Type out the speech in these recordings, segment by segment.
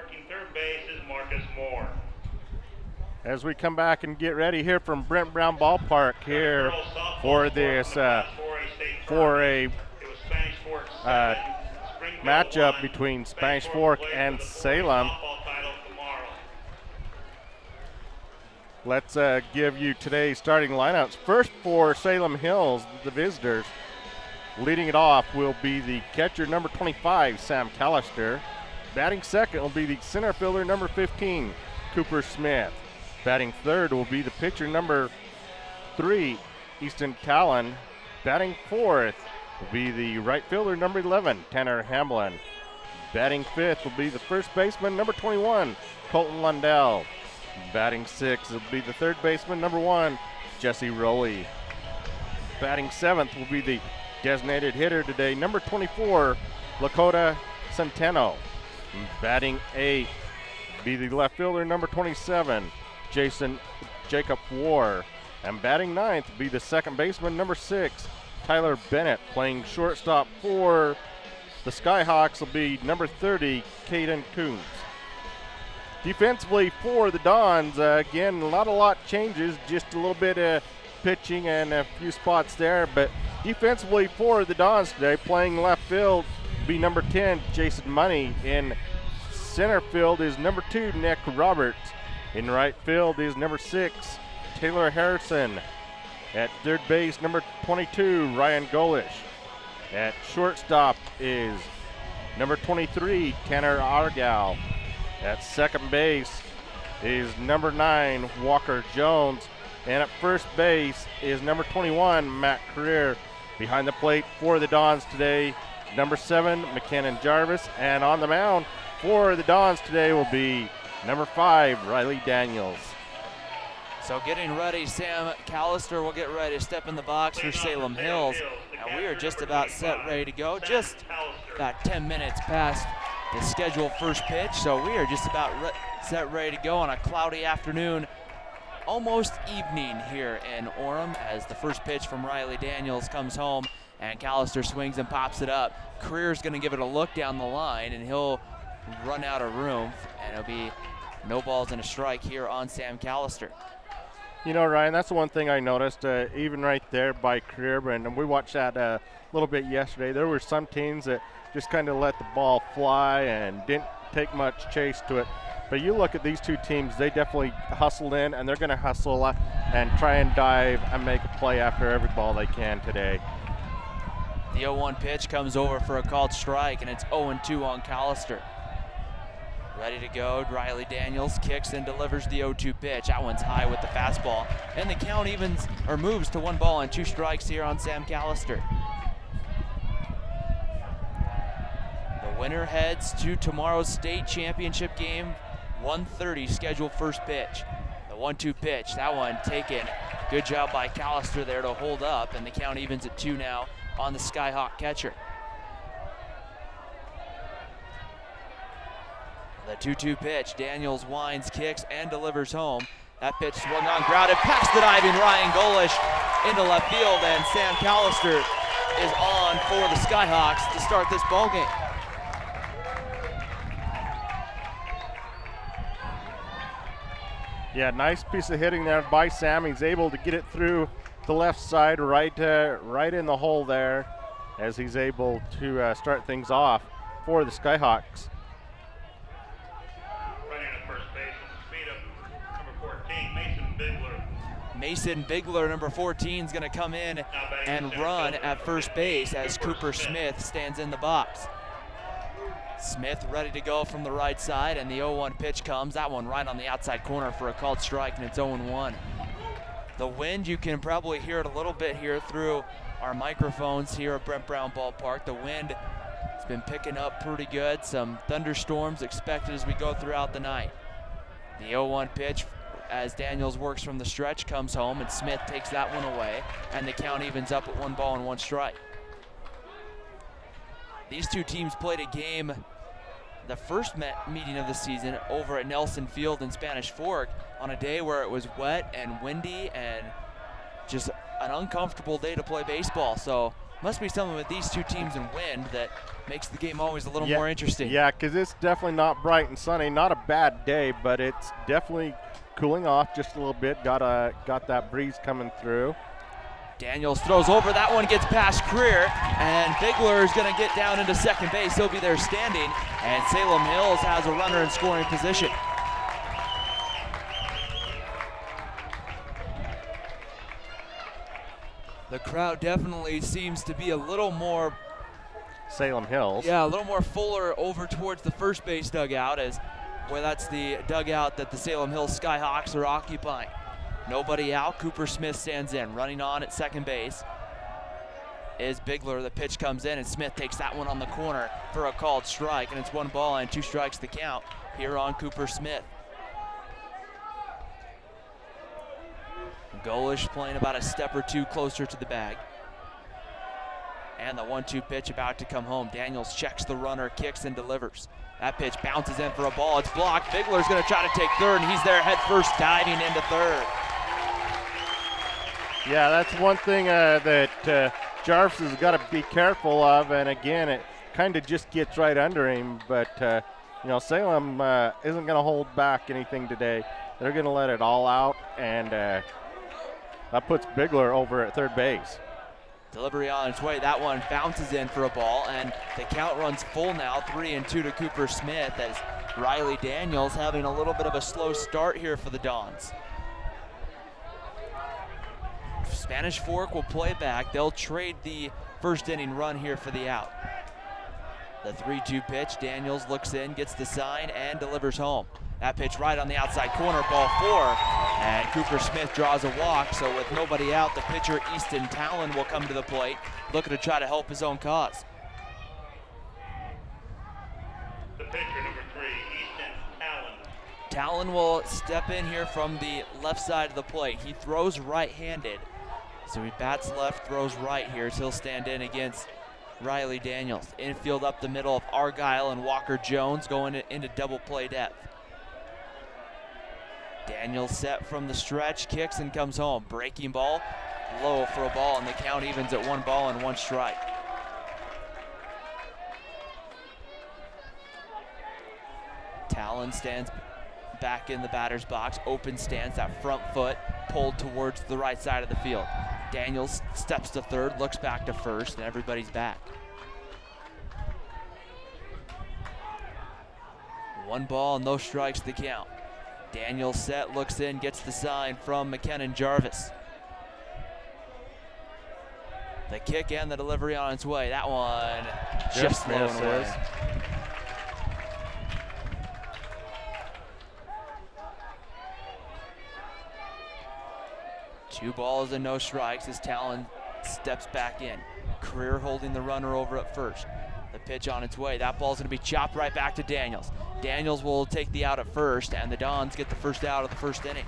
Working third base is Marcus Moore. As we come back and get ready here from Brent Brown Ballpark here for this for a matchup between Spanish Fork and Salem. Let's give you today's starting lineups. First for Salem Hills, the visitors. Leading it off will be the catcher number 25, Sam Callister. Batting second will be the center fielder number 15, Cooper Smith. Batting third will be the pitcher number 3, Easton Talon. Batting fourth will be the right fielder number 11, Tanner Hamlin. Batting fifth will be the first baseman number 21, Colton Lundell. Batting sixth will be the third baseman number 1, Jesse Rowley. Batting seventh will be the designated hitter today, number 24, Lakota Centeno. Batting eighth will be the left fielder number 27, Jacob War. And batting ninth will be the second baseman number 6, Tyler Bennett. Playing shortstop for the Skyhawks will be number 30, Caden Coons. Defensively for the Dons, again, not a lot changes, just a little bit of pitching and a few spots there. But defensively for the Dons today, playing left field will be number 10, Jason Money. In center field is number 2, Nick Roberts. In right field is number 6, Taylor Harrison. At third base, number 22, Ryan Golish. At shortstop is number 23, Tanner Argal. At second base is number 9, Walker Jones. And at first base is number 21, Matt Career. Behind the plate for the Dons today, number 7, McKinnon Jarvis. And on the mound for the Dons today will be number 5, Riley Daniels. So getting ready, Sam Callister will get ready to step in the box for Salem Hills. And we are just about set, ready to go. Just about 10 minutes past the scheduled first pitch. So we are just about set, ready to go on a cloudy afternoon, almost evening here in Orem, as the first pitch from Riley Daniels comes home and Callister swings and pops it up. Career's going to give it a look down the line and he'll run out of room, and it'll be no balls and a strike here on Sam Callister. You know, Ryan, that's the one thing I noticed, even right there by Career, and we watched that a little bit yesterday. There were some teams that just kind of let the ball fly and didn't take much chase to it. But you look at these two teams, they definitely hustled in, and they're going to hustle and try and dive and make a play after every ball they can today. The 0-1 pitch comes over for a called strike, and it's 0-2 on Callister. Ready to go, Riley Daniels kicks and delivers the 0-2 pitch. That one's high with the fastball. And the count moves to 1 ball and 2 strikes here on Sam Callister. The winner heads to tomorrow's state championship game, 1:30 scheduled first pitch. The 1-2 pitch, that one taken. Good job by Callister there to hold up, and the count evens at 2 now on the Skyhawk catcher. The 2-2 pitch, Daniels winds, kicks, and delivers home. That pitch swung on, grounded past the diving Ryan Golish into left field, and Sam Callister is on for the Skyhawks to start this ballgame. Yeah, nice piece of hitting there by Sam. He's able to get it through the left side, right in the hole there, as he's able to start things off for the Skyhawks. Mason Bigler, number 14, is going to come in and run at first base as Cooper Smith stands in the box. Smith ready to go from the right side, and the 0-1 pitch comes. That one right on the outside corner for a called strike, and it's 0-1. The wind, you can probably hear it a little bit here through our microphones here at Brent Brown Ballpark. The wind has been picking up pretty good. Some thunderstorms expected as we go throughout the night. The 0-1 pitch, as Daniels works from the stretch, comes home, and Smith takes that one away, and the count evens up at 1 ball and 1 strike. These two teams played a game, the first meeting of the season, over at Nelson Field in Spanish Fork on a day where it was wet and windy and just an uncomfortable day to play baseball. So Must be something with these two teams and wind that makes the game always a little more interesting. Yeah, because it's definitely not bright and sunny. Not a bad day, but it's definitely cooling off just a little bit. Got that breeze coming through. Daniels throws over. That one gets past Creer, and Bigler is going to get down into second base. He'll be there standing, and Salem Hills has a runner in scoring position. The crowd definitely seems to be a little more Salem Hills. Yeah, a little more fuller over towards the first base dugout, where that's the dugout that the Salem Hills Skyhawks are occupying. Nobody out. Cooper Smith stands in. Running on at second base is Bigler. The pitch comes in, and Smith takes that one on the corner for a called strike, and it's 1 ball and 2 strikes to count here on Cooper Smith. Golish playing about a step or two closer to the bag. And the 1-2 pitch about to come home. Daniels checks the runner, kicks and delivers. That pitch bounces in for a ball. It's blocked. Bigler's going to try to take third, and he's there head first, diving into third. Yeah, that's one thing that Jarvis has got to be careful of, and again, it kind of just gets right under him. But Salem isn't going to hold back anything today. They're going to let it all out, and that puts Bigler over at third base. Delivery on its way. That one bounces in for a ball, and the count runs full now, 3-2 to Cooper Smith, as Riley Daniels having a little bit of a slow start here for the Dons. Spanish Fork will play back. They'll trade the first inning run here for the out. The 3-2 pitch. Daniels looks in, gets the sign, and delivers home. That pitch right on the outside corner, ball 4, and Cooper Smith draws a walk. So with nobody out, the pitcher Easton Talon will come to the plate, looking to try to help his own cause. The pitcher, number 3, Easton Talon. Talon will step in here from the left side of the plate. He throws right-handed, so he bats left, throws right here, so he'll stand in against Riley Daniels. Infield up the middle of Argyle and Walker Jones going into double play depth. Daniels set from the stretch, kicks and comes home. Breaking ball, low for a ball, and the count evens at 1 ball and 1 strike. Talon stands back in the batter's box, open stance, that front foot pulled towards the right side of the field. Daniels steps to third, looks back to first, and everybody's back. 1 ball, no strikes to count. Daniels set, looks in, gets the sign from McKenna Jarvis. The kick and the delivery on its way. That one just blown away. 2 balls and no strikes as Talon steps back in. Creer holding the runner over at first. The pitch on its way. That ball's going to be chopped right back to Daniels. Daniels will take the out at first, and the Dons get the first out of the first inning.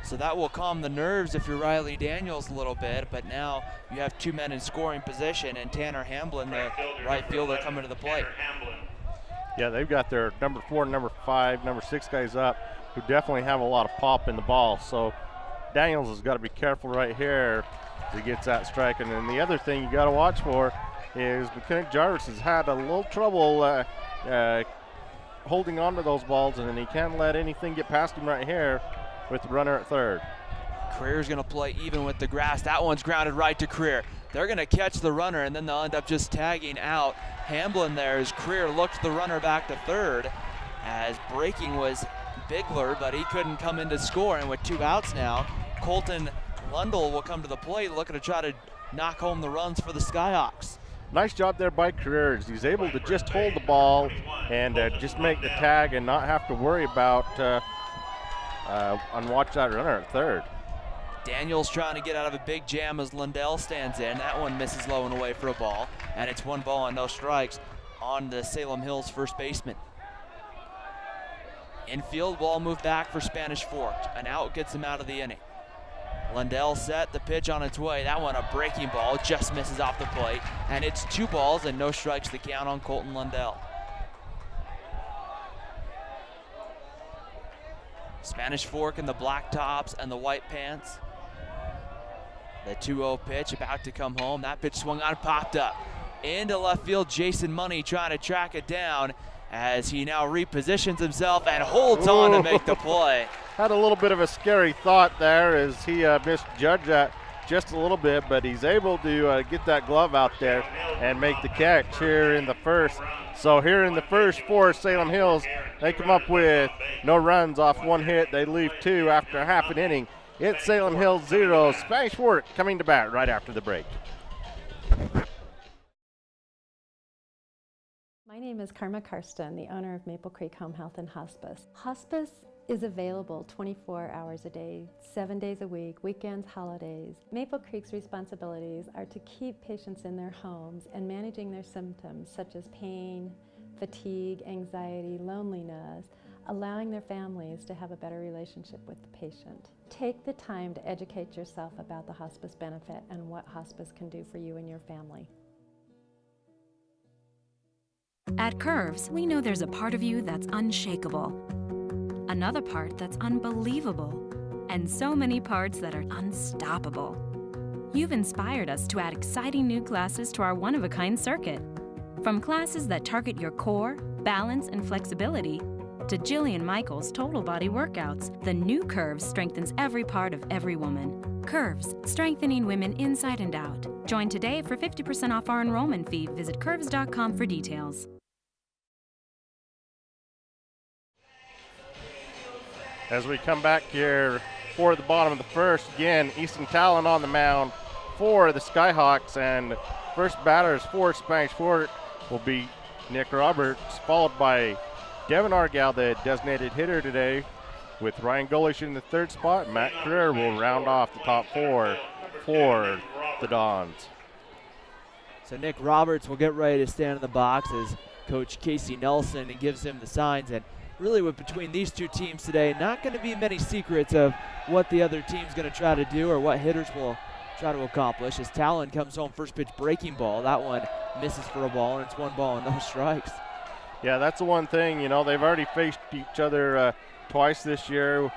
So that will calm the nerves if you're Riley Daniels a little bit, but now you have 2 men in scoring position, and Tanner Hamblin, the right fielder, coming to the plate. Yeah, they've got their number 4, number 5, number 6 guys up who definitely have a lot of pop in the ball. So Daniels has got to be careful right here as he gets that strike. And then the other thing you got to watch for is McKenna Jarvis has had a little trouble holding on to those balls, and then he can't let anything get past him right here with the runner at third. Creer's going to play even with the grass. That one's grounded right to Creer. They're going to catch the runner, and then they'll end up just tagging out Hamblin there as Creer looked the runner back to third, as breaking was Bigler, but he couldn't come in to score. And with 2 outs now, Colton Lundell will come to the plate looking to try to knock home the runs for the Skyhawks. Nice job there by Creer. He's able to just hold the ball and just make the tag and not have to worry about and watch that runner at third. Daniels trying to get out of a big jam as Lundell stands in. That one misses low and away for a ball, and it's 1 ball and no strikes on the Salem Hills first baseman. Infield ball moved back for Spanish Fork. An out gets him out of the inning. Lundell set, the pitch on its way. That one a breaking ball, just misses off the plate, and it's 2 balls and no strikes to count on Colton Lundell. Spanish Fork in the black tops and the white pants. The 2-0 pitch about to come home. That pitch swung on, popped up into left field. Jason Money trying to track it down as he now repositions himself and holds on to make the play. Had a little bit of a scary thought there as he misjudged that just a little bit, but he's able to get that glove out there and make the catch here in the first. So here in the first for Salem Hills, they come up with no runs off one hit. They leave two after half an inning. It's Salem Hills 0, Spanish Fork coming to bat right after the break. My name is Karma Karsten, the owner of Maple Creek Home Health and Hospice. Hospice is available 24 hours a day, 7 days a week, weekends, holidays. Maple Creek's responsibilities are to keep patients in their homes and managing their symptoms such as pain, fatigue, anxiety, loneliness, allowing their families to have a better relationship with the patient. Take the time to educate yourself about the hospice benefit and what hospice can do for you and your family. At Curves, we know there's a part of you that's unshakable, another part that's unbelievable, and so many parts that are unstoppable. You've inspired us to add exciting new classes to our one-of-a-kind circuit. From classes that target your core, balance, and flexibility, to Jillian Michaels' total body workouts, the new Curves strengthens every part of every woman. Curves, strengthening women inside and out. Join today for 50% off our enrollment fee. Visit curves.com for details. As we come back here for the bottom of the first, again, Easton Talon on the mound for the Skyhawks, and first batters for Spanish Fork will be Nick Roberts, followed by Devin Argyle, the designated hitter today, with Ryan Golish in the third spot. Matt Carrere will round off the top four for the Dons. So Nick Roberts will get ready to stand in the box as Coach Casey Nelson gives him the signs. And really with between these two teams today, not going to be many secrets of what the other team's going to try to do or what hitters will try to accomplish. As Talon comes home, first pitch breaking ball. That one misses for a ball, and it's 1 ball and no strikes. Yeah, that's the one thing, you know, they've already faced each other twice this year.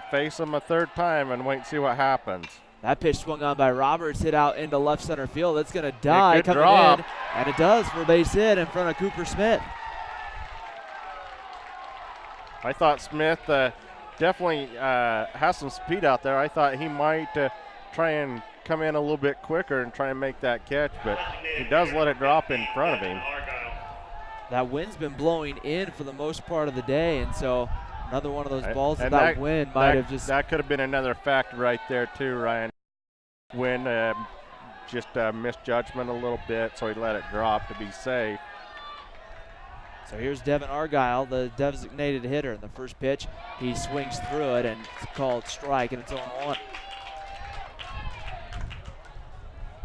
Face them a third time and wait and see what happens. That pitch swung on by Roberts, hit out into left center field. It's going to die coming drop in, and it does for a base hit in front of Cooper Smith. I thought Smith definitely has some speed out there. I thought he might try and come in a little bit quicker and try and make that catch, but he does let it drop in front of him. That wind's been blowing in for the most part of the day, and so another one of those balls that wind might have just... That could have been another factor right there too, Ryan. Wind just misjudgment a little bit, so he let it drop to be safe. So here's Devin Argyle, the designated hitter. In the first pitch, he swings through it, and it's called strike, and it's 0-1.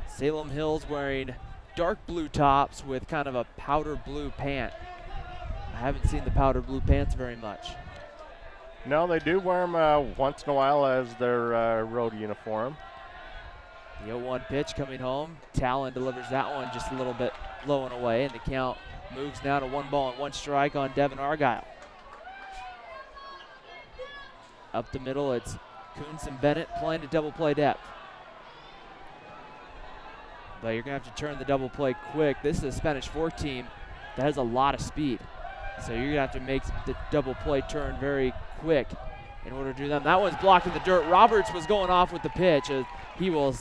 Salem Hills wearing dark blue tops with kind of a powder blue pant. I haven't seen the powder blue pants very much. No, they do wear them once in a while as their road uniform. The 0-1 pitch coming home. Talon delivers that one just a little bit low and away, and the count moves now to 1 ball and 1 strike on Devin Argyle. Up the middle, it's Coons and Bennett playing to double play depth. But you're going to have to turn the double play quick. This is a Spanish Fork team that has a lot of speed. So you're going to have to make the double play turn very quick in order to do that. That one's blocked in the dirt. Roberts was going off with the pitch. He will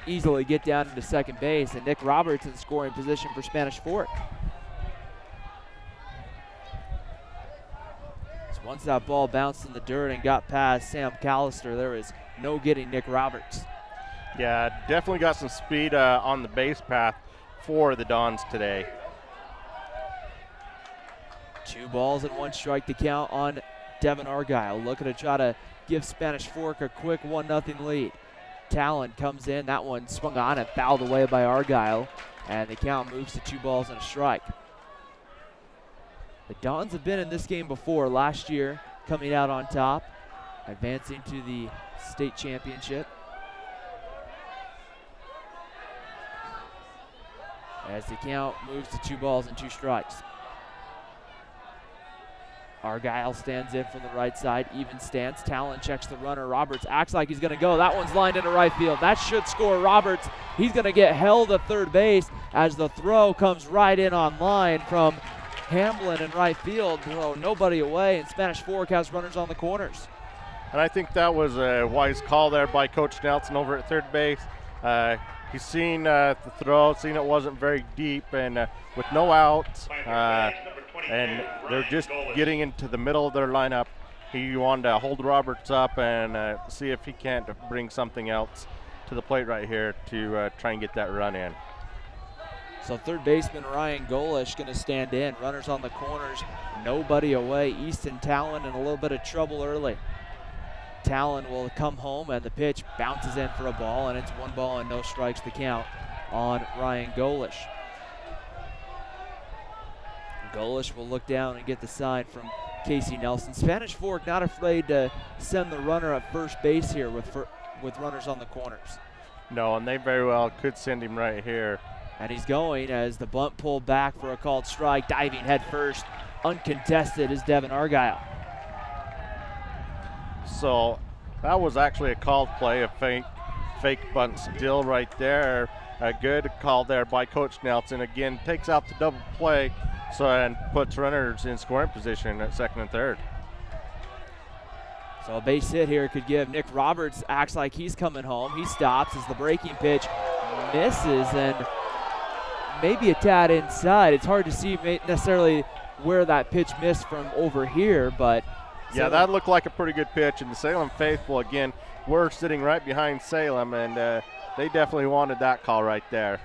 easily get down into second base, and Nick Roberts in scoring position for Spanish Fork. So once that ball bounced in the dirt and got past Sam Callister, there was no getting Nick Roberts. Yeah, definitely got some speed on the base path for the Dons today. 2 balls and 1 strike to count on Devin Argyle, looking to try to give Spanish Fork a quick 1-0 lead. Talon comes in, that one swung on and fouled away by Argyle, and the count moves to 2 balls and a strike. The Dons have been in this game before, last year coming out on top, advancing to the state championship. As the count moves to 2 balls and 2 strikes. Argyle stands in from the right side, even stance. Talon checks the runner. Roberts acts like he's going to go. That one's lined into right field. That should score Roberts. He's going to get held at third base as the throw comes right in on line from Hamblin in right field. Nobody away, and Spanish Fork has runners on the corners. And I think that was a wise call there by Coach Nelson over at third base. He's seen the throw, seen it wasn't very deep, and with no outs, and they're just getting into the middle of their lineup, he wanted to hold Roberts up and see if he can't bring something else to the plate right here to try and get that run in. So third baseman Ryan Golish going to stand in. Runners on the corners, nobody away. Easton Talon in a little bit of trouble early. Talon will come home, and the pitch bounces in for a ball, and it's 1 ball and no strikes to count on Ryan Golish. Golish will look down and get the sign from Casey Nelson. Spanish Fork not afraid to send the runner at first base here with runners on the corners. No, and they very well could send him right here. And he's going as the bunt pulled back for a called strike. Diving head first, uncontested, is Devin Argyle. So that was actually a called play, a fake bunt still right there. A good call there by Coach Nelson. Again, takes out the double play and puts runners in scoring position at second and third. So a base hit here could give Nick Roberts, acts like he's coming home. He stops as the breaking pitch misses and maybe a tad inside. It's hard to see necessarily where that pitch missed from over here, but yeah, that looked like a pretty good pitch, and the Salem faithful, again, we're sitting right behind Salem, and they definitely wanted that call right there.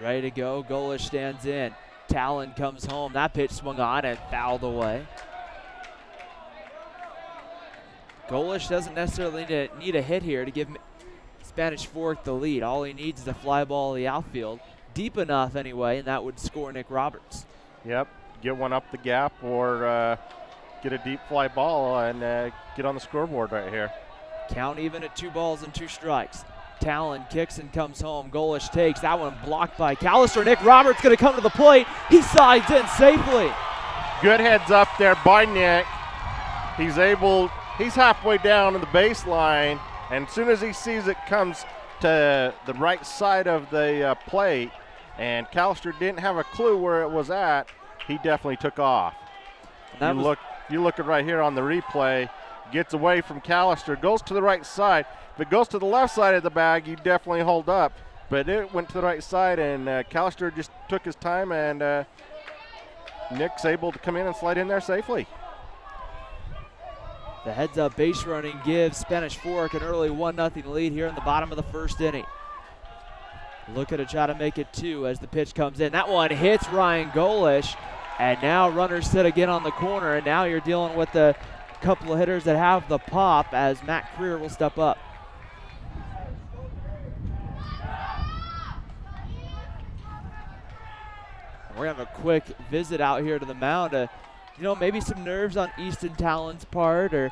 Ready to go. Golish stands in. Talon comes home. That pitch swung on and fouled away. Golish doesn't necessarily need a hit here to give Spanish Fork the lead. All he needs is a fly ball in the outfield. Deep enough anyway, and that would score Nick Roberts. Yep, get one up the gap or get a deep fly ball and get on the scoreboard right here. Count even at 2 balls and 2 strikes. Talon kicks and comes home. Golish takes that one, blocked by Callister. Nick Roberts going to come to the plate. He sides in safely. Good heads up there by Nick. He's halfway down to the baseline, and as soon as he sees it comes to the right side of the plate, and Callister didn't have a clue where it was at, he definitely took off. You look at right here on the replay, gets away from Callister, goes to the right side. If it goes to the left side of the bag, you definitely hold up. But it went to the right side, and Callister just took his time, and Nick's able to come in and slide in there safely. The heads-up base running gives Spanish Fork an early 1-0 lead here in the bottom of the first inning. Looking to try to make it 2 as the pitch comes in. That one hits Ryan Golish, and now runners sit again on the corner, and now you're dealing with the couple of hitters that have the pop as Matt Creer will step up. We're going to have a quick visit out here to the mound. Maybe some nerves on Easton Talon's part, or,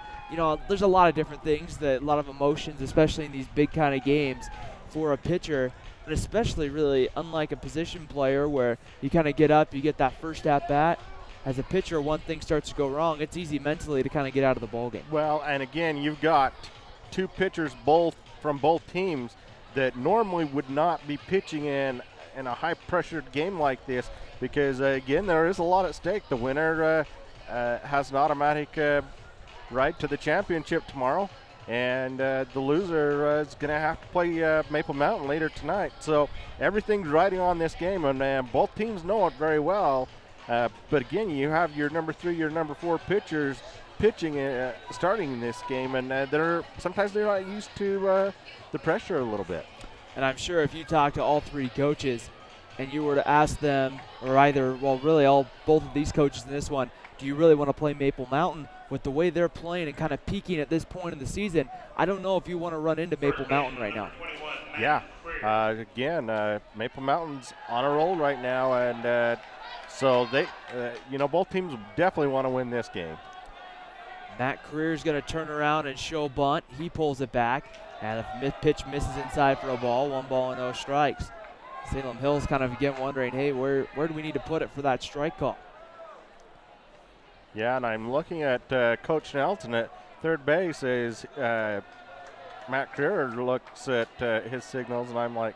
there's a lot of different things, a lot of emotions, especially in these big kind of games for a pitcher, but especially really unlike a position player where you kind of get up, you get that first at-bat. As a pitcher, one thing starts to go wrong, it's easy mentally to kind of get out of the ballgame. Well, and again, you've got 2 pitchers from both teams that normally would not be pitching in a high-pressured game like this because, again, there is a lot at stake. The winner has an automatic ride to the championship tomorrow, and the loser is going to have to play Maple Mountain later tonight. So everything's riding on this game, and both teams know it very well. But again, you have your number 3, your number 4 pitchers pitching, starting in this game, and sometimes they're not used to the pressure a little bit. And I'm sure if you talk to all 3 coaches and you were to ask them, or both of these coaches in this one, do you really want to play Maple Mountain? With the way they're playing and kind of peaking at this point in the season, I don't know if you want to run into Maple Mountain right now. Yeah, again, Maple Mountain's on a roll right now, and so they, both teams definitely want to win this game. Matt Creer's going to turn around and show bunt. He pulls it back, and the pitch misses inside for a ball. 1 ball and no strikes. Salem Hills kind of again wondering, hey, where do we need to put it for that strike call? Yeah, and I'm looking at Coach Nelson at third base as Matt Creer looks at his signals, and I'm like,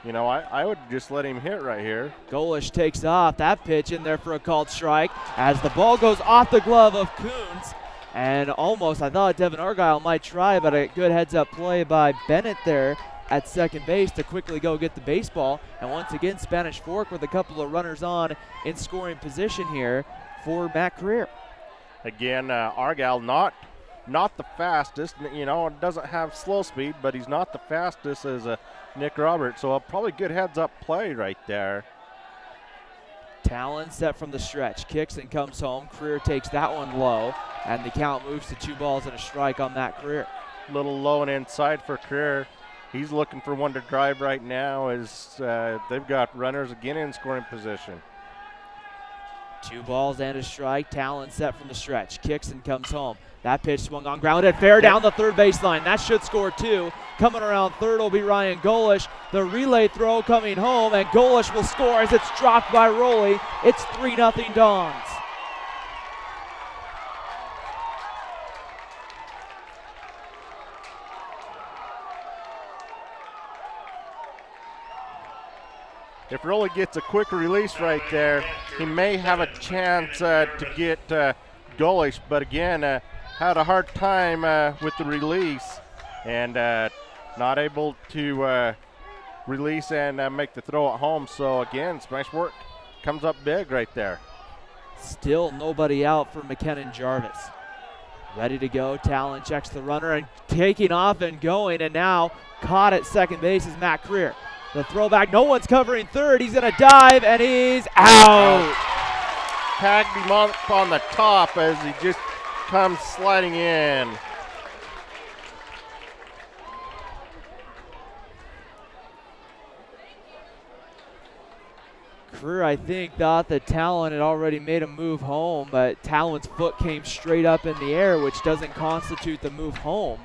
you know, I would just let him hit right here. Golish takes off. That pitch in there for a called strike as the ball goes off the glove of Coons. And almost, I thought Devin Argyle might try, but a good heads-up play by Bennett there at second base to quickly go get the baseball. And once again, Spanish Fork with a couple of runners on in scoring position here for Matt Creer. Again, Argyle not the fastest, you know, doesn't have slow speed, but he's not the fastest as Nick Roberts. So a probably good heads-up play right there. Talon set from the stretch, kicks and comes home. Creer takes that one low, and the count moves to 2 balls and a strike on Matt Creer. Little low and inside for Creer. He's looking for one to drive right now as they've got runners again in scoring position. 2 balls and a strike. Talon set from the stretch, kicks and comes home. That pitch swung on, grounded fair down the third baseline. That should score 2. Coming around third will be Ryan Golish. The relay throw coming home, and Golish will score as it's dropped by Rowley. It's 3-0 Dons. If Rowley gets a quick release right there, he may have a chance to get Golish, but again, had a hard time with the release and not able to release and make the throw at home. So again, Spanish Fork comes up big right there. Still nobody out for McKennon Jarvis. Ready to go. Talon checks the runner and taking off and going, and now caught at second base is Matt Creer. The throwback, no one's covering third. He's going to dive, and he's out. Tagged him up on the top as he just comes sliding in. Creer, I think, thought that Talon had already made a move home, but Talon's foot came straight up in the air, which doesn't constitute the move home.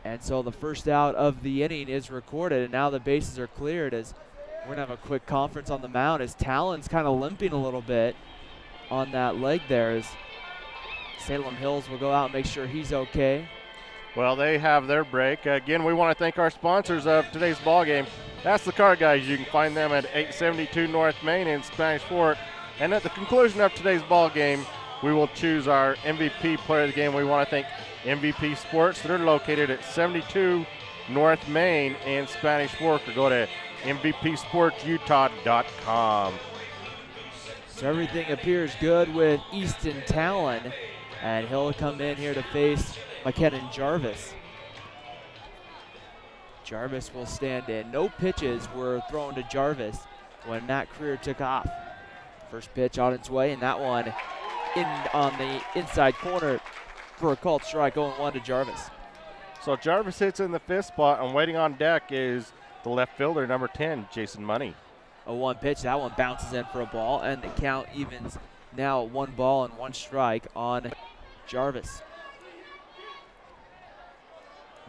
And so the first out of the inning is recorded, and now the bases are cleared as we're going to have a quick conference on the mound as Talon's kind of limping a little bit on that leg there as Salem Hills will go out and make sure he's okay. Well, they have their break. Again, we want to thank our sponsors of today's ball game. That's the Car Guys. You can find them at 872 North Main in Spanish Fork. And at the conclusion of today's ball game, we will choose our MVP player of the game. We want to thank MVP Sports. They're located at 72 North Main in Spanish Fork, or go to MVPSportsUtah.com. So everything appears good with Easton Talon, and he'll come in here to face McKennon Jarvis. Jarvis will stand in. No pitches were thrown to Jarvis when Matt Creer took off. First pitch on its way, and that one in on the inside corner for a called strike, 0-1 to Jarvis. So Jarvis hits in the 5th spot, and waiting on deck is the left fielder, number 10, Jason Money. A 1 pitch, that one bounces in for a ball, and the count evens now 1 ball and 1 strike on Jarvis.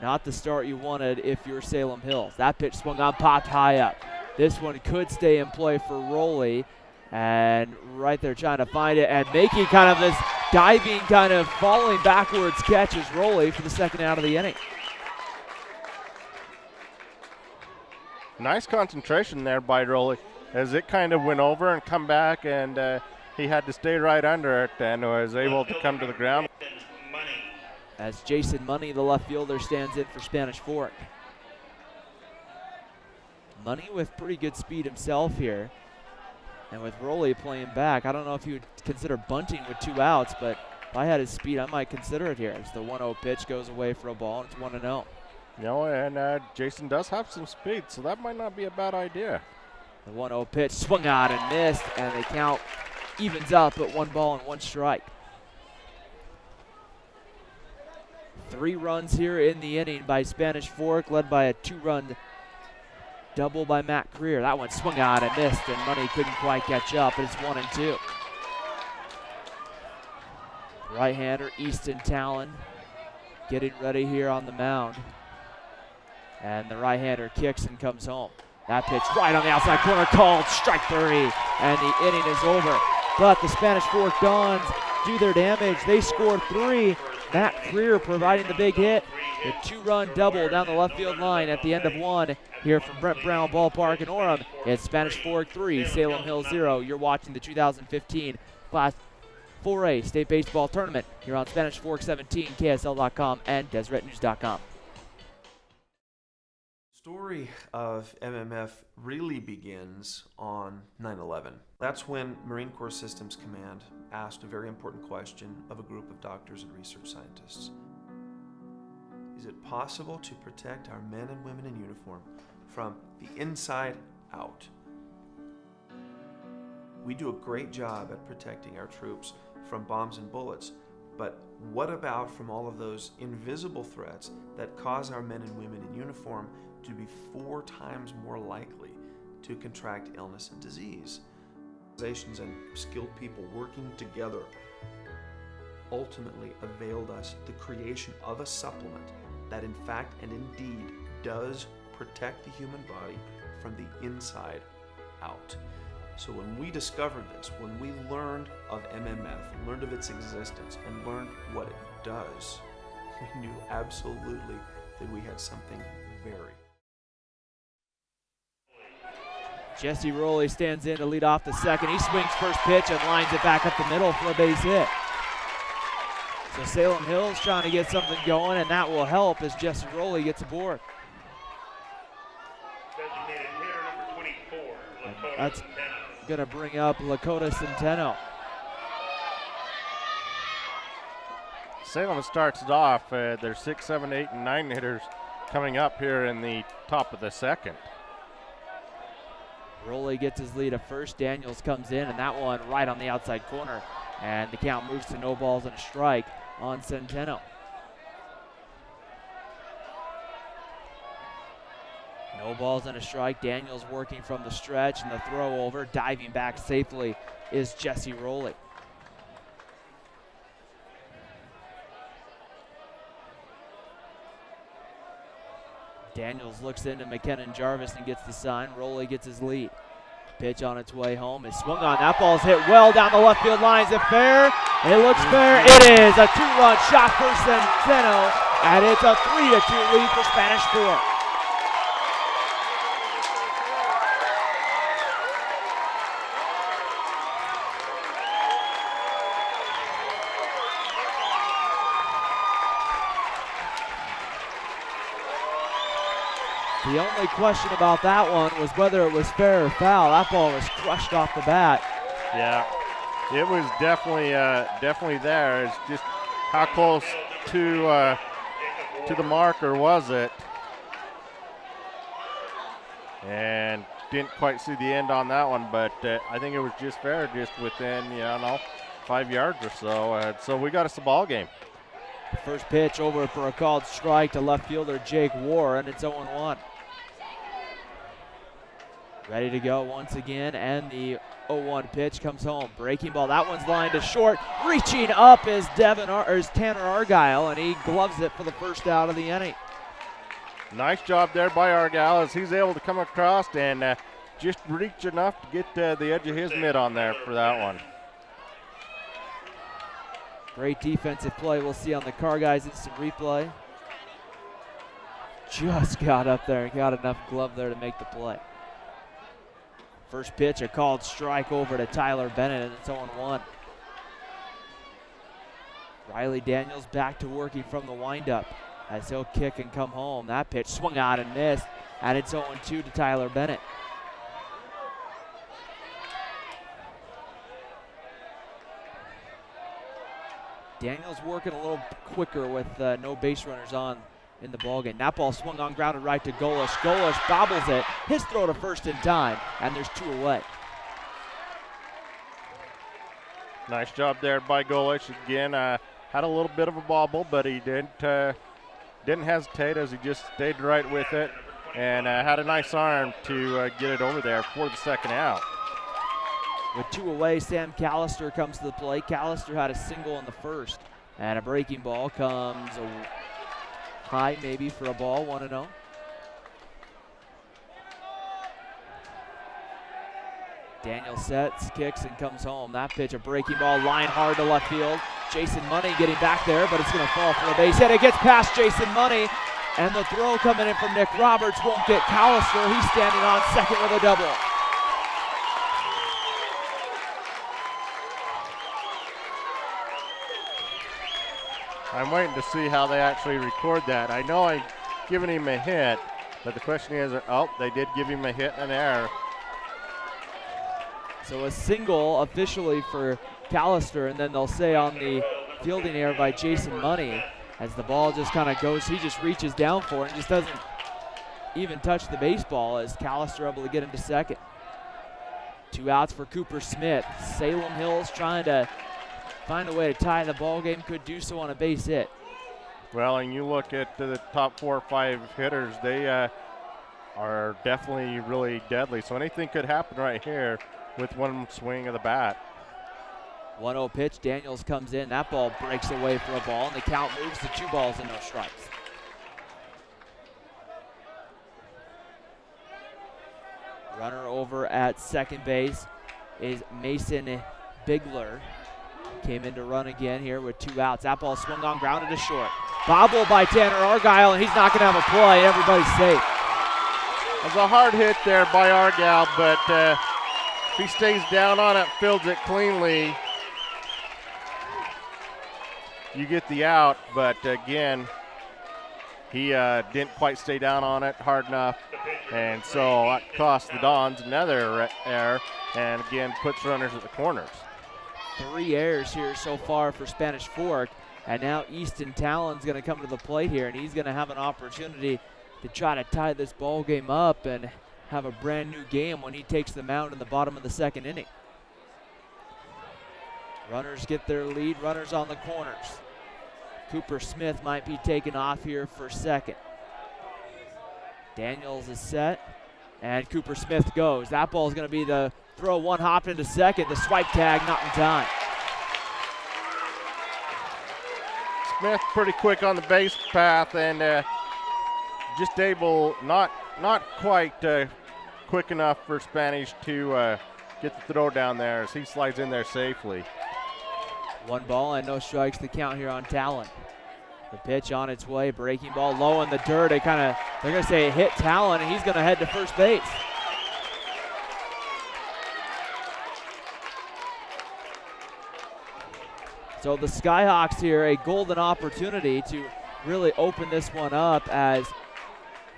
Not the start you wanted if you're Salem Hills. That pitch swung on, popped high up. This one could stay in play for Rowley, and right there trying to find it and making kind of this diving, kind of falling backwards catch is Rowley for the second out of the inning. Nice concentration there by Rowley as it kind of went over and come back, and he had to stay right under it and was able to come to the ground. As Jason Money, the left fielder, stands in for Spanish Fork. Money with pretty good speed himself here. And with Rowley playing back, I don't know if he would consider bunting with 2 outs, but if I had his speed, I might consider it here. As the 1-0 pitch goes away for a ball, and it's 1-0. You know, and Jason does have some speed, so that might not be a bad idea. The 1-0 pitch swung out and missed, and the count evens up at 1 ball and 1 strike. 3 runs here in the inning by Spanish Fork, led by a 2-run double by Matt Creer. That one swung out and missed, and Money couldn't quite catch up, but it's 1-2. Right-hander Easton Talon getting ready here on the mound. And the right-hander kicks and comes home. That pitch right on the outside corner, called strike 3, and the inning is over. But the Spanish Fork Dons do their damage. They score 3. Matt Creer providing the big hit. The 2-run double down the left field line at the end of 1 here from Brent Brown Ballpark in Orem. It's Spanish Fork 3, Salem Hill 0. You're watching the 2015 Class 4A State Baseball Tournament here on Spanish Fork 17, KSL.com, and DeseretNews.com. The story of MMF really begins on 9/11. That's when Marine Corps Systems Command asked a very important question of a group of doctors and research scientists. Is it possible to protect our men and women in uniform from the inside out? We do a great job at protecting our troops from bombs and bullets, but what about from all of those invisible threats that cause our men and women in uniform to be 4 times more likely to contract illness and disease? Organizations and skilled people working together ultimately availed us the creation of a supplement that in fact and indeed does protect the human body from the inside out. So when we discovered this, when we learned of MMF, learned of its existence, and learned what it does, we knew absolutely that we had something very. Jesse Rowley stands in to lead off the second. He swings first pitch and lines it back up the middle for a base hit. So Salem Hill's trying to get something going, and that will help as Jesse Rowley gets aboard. Designated hitter number 24, Lakota That's Centeno. going to bring up Lakota Centeno. Salem starts it off. There's 6, 7, 8, and 9 hitters coming up here in the top of the second. Rowley gets his lead at first. Daniels comes in, and that one right on the outside corner. And the count moves to no balls and a strike on Centeno. No balls and a strike. Daniels working from the stretch, and the throw over, diving back safely, is Jesse Rowley. Daniels looks into McKenna Jarvis and gets the sign. Rowley gets his lead. Pitch on its way home is swung on. That ball's hit well down the left field line. Is it fair? It looks fair. It is a 2-run shot for Centeno, and it's a 3-2 lead for Spanish Fork. The only question about that one was whether it was fair or foul. That ball was crushed off the bat. Yeah, it was definitely there. It's just how close to the marker was it? And didn't quite see the end on that one, but I think it was just fair, just within 5 yards or so. So we got us a ball game. First pitch over for a called strike to left fielder Jake War, and it's 0-1. Ready to go once again, and the 0-1 pitch comes home. Breaking ball, that one's lined to short. Reaching up is Tanner Argyle, and he gloves it for the first out of the inning. Nice job there by Argyle as he's able to come across and just reach enough to get the edge of his mitt on there for that one. Great defensive play we'll see on the Car Guys instant replay. Just got up there and got enough glove there to make the play. First pitch, a called strike over to Tyler Bennett, and it's 0-1. Riley Daniels back to working from the windup as he'll kick and come home. That pitch swung out and missed, and it's 0-2 to Tyler Bennett. Daniels working a little quicker with no base runners on in the ballgame. That ball swung on, grounded right to Golish. Golish bobbles it. His throw to first in time, and there's 2 away. Nice job there by Golish. Again, had a little bit of a bobble, but he didn't hesitate as he just stayed right with it and had a nice arm to get it over there for the second out. With 2 away, Sam Callister comes to the plate. Callister had a single in the first, and a breaking ball comes high maybe for a ball, 1-0. Daniel sets, kicks, and comes home. That pitch, a breaking ball, line hard to left field. Jason Money getting back there, but it's going to fall for a base hit. It gets past Jason Money, and the throw coming in from Nick Roberts won't get Callister. He's standing on second with a double. I'm waiting to see how they actually record that. I know I've given him a hit, but the question is, oh, they did give him a hit and an error. So a single officially for Callister, and then they'll say on the fielding error by Jason Money, as the ball just kind of goes, he just reaches down for it and just doesn't even touch the baseball, as Callister able to get into second. 2 outs for Cooper Smith. Salem Hills trying to find a way to tie the ball game, could do so on a base hit. Well, and you look at the top 4 or 5 hitters, they are definitely really deadly. So anything could happen right here with one swing of the bat. 1-0 pitch, Daniels comes in, that ball breaks away for a ball, and the count moves to 2 balls and no strikes. Runner over at second base is Mason Bigler. Came in to run again here with 2 outs. That ball swung on, grounded to short. Bobble by Tanner Argyle, and he's not gonna have a play. Everybody's safe. It was a hard hit there by Argyle, but if he stays down on it, fields it cleanly, you get the out. But again, he didn't quite stay down on it hard enough, and so that cost the Dons another error, and again puts runners at the corners. 3 errors here so far for Spanish Fork, and now Easton Talon's going to come to the plate here, and he's going to have an opportunity to try to tie this ball game up and have a brand new game when he takes the mound in the bottom of the second inning. Runners get their lead, runners on the corners. Cooper Smith might be taken off here for second. Daniels is set, and Cooper Smith goes. That ball is going to be the throw, one hop into second, the swipe tag not in time. Smith pretty quick on the base path, and just able, not quite quick enough for Spanish to get the throw down there as he slides in there safely. 1 ball and no strikes to count here on Talon. The pitch on its way, breaking ball low in the dirt. They're gonna say it hit Talon, and he's gonna head to first base. So the Skyhawks here, a golden opportunity to really open this one up, as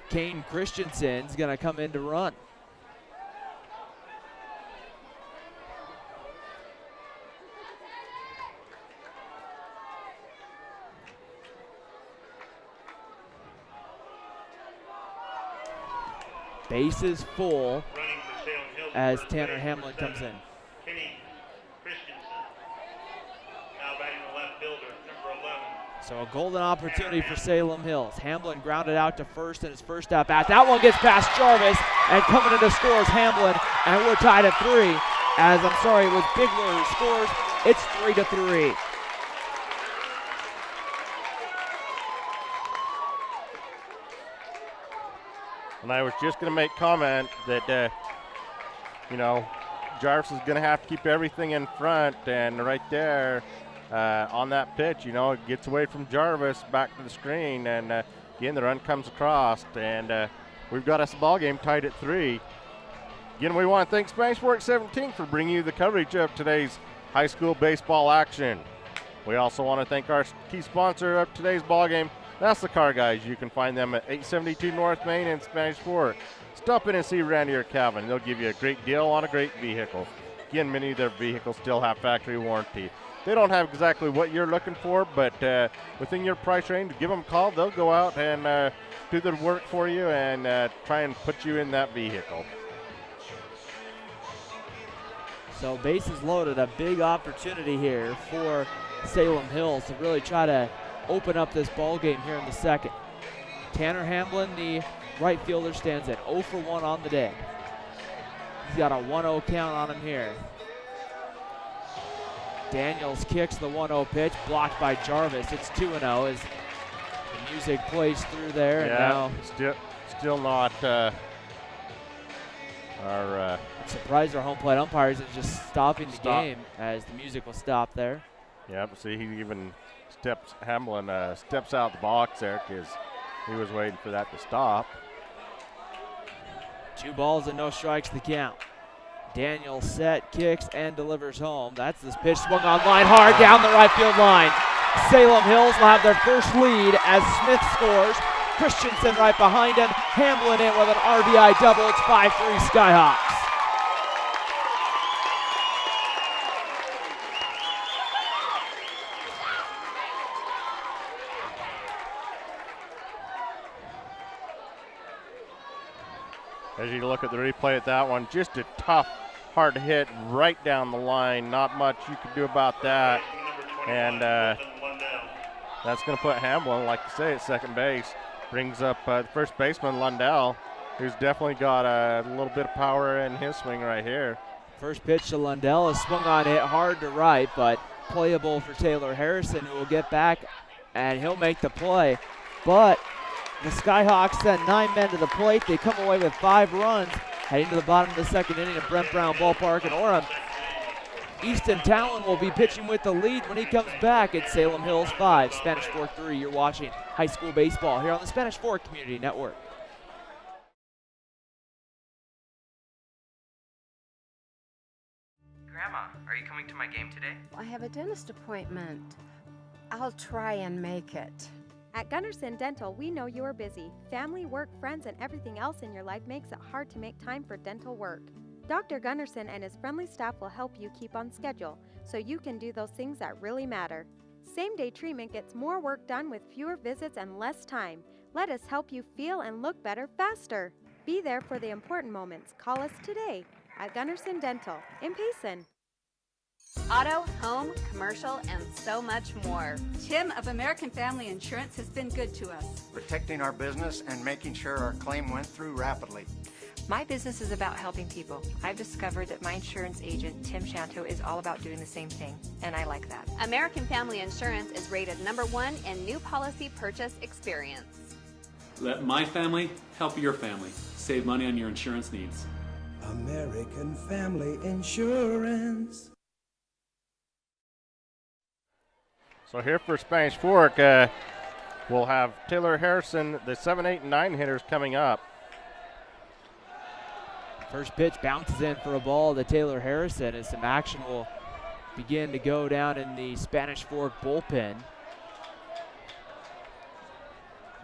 Kane Christensen's gonna come in to run. Bases full as Tanner Hamlin comes in. So a golden opportunity for Salem Hills. Hamlin grounded out to first in his first at bat. That one gets past Jarvis, and coming in to score is Hamlin, and we're tied at 3. It was Bigler who scores. It's 3-3. And I was just going to make comment that, Jarvis is going to have to keep everything in front, and right there on that pitch, it gets away from Jarvis back to the screen, and again, the run comes across, and we've got us a ball game tied at 3. Again, we want to thank Spanish Fork 17 for bringing you the coverage of today's high school baseball action. We also want to thank our key sponsor of today's ball game. That's the Car Guys. You can find them at 872 North Main in Spanish Fork. Stop in and see Randy or Calvin. They'll give you a great deal on a great vehicle. Again, many of their vehicles still have factory warranty. They don't have exactly what you're looking for, but within your price range, give them a call. They'll go out and do the work for you and try and put you in that vehicle. So bases loaded, a big opportunity here for Salem Hills to really try to open up this ball game here in the second. Tanner Hamlin, the right fielder, stands at 0 for 1 on the day. He's got a 1-0 count on him here. Daniels kicks the 1-0 pitch, blocked by Jarvis. It's 2-0 as the music plays through there. Yeah, and now still not our Surprised our home plate umpires is just stopping the game as the music will stop there. Yep, see, he even Hamlin steps out the box there because he was waiting for that to stop. 2 balls and no strikes the count. Daniel set, kicks, and delivers home. That's this pitch swung on line hard down the right field line. Salem Hills will have their first lead as Smith scores. Christensen right behind him. Hamlin in with an RBI double. It's 5-3 Skyhawks. As you look at the replay at that one, just a tough, hard hit right down the line. Not much you can do about that. And that's going to put Hamlin, like you say, at second base. Brings up the first baseman, Lundell, who's definitely got a little bit of power in his swing right here. First pitch to Lundell is swung on, hit hard to right, but playable for Taylor Harrison, who will get back, and he'll make the play. But the Skyhawks send 9 men to the plate. They come away with 5 runs, heading to the bottom of the second inning at Brent Brown Ballpark in Orem. Easton Talon will be pitching with the lead when he comes back at Salem Hills 5, Spanish Fork 3. You're watching high school baseball here on the Spanish Fork Community Network. Grandma, are you coming to my game today? I have a dentist appointment. I'll try and make it. At Gunderson Dental, we know you are busy. Family, work, friends, and everything else in your life makes it hard to make time for dental work. Dr. Gunderson and his friendly staff will help you keep on schedule so you can do those things that really matter. Same-day treatment gets more work done with fewer visits and less time. Let us help you feel and look better faster. Be there for the important moments. Call us today at Gunderson Dental in Payson. Auto, home, commercial, and so much more. Tim of American Family Insurance has been good to us, protecting our business and making sure our claim went through rapidly. My business is about helping people. I've discovered that my insurance agent, Tim Shanto, is all about doing the same thing, and I like that. American Family Insurance is rated #1 in new policy purchase experience. Let my family help your family. Save money on your insurance needs. American Family Insurance. So here for Spanish Fork, we'll have Taylor Harrison, the 7, 8, and 9 hitters coming up. First pitch bounces in for a ball to Taylor Harrison as some action will begin to go down in the Spanish Fork bullpen.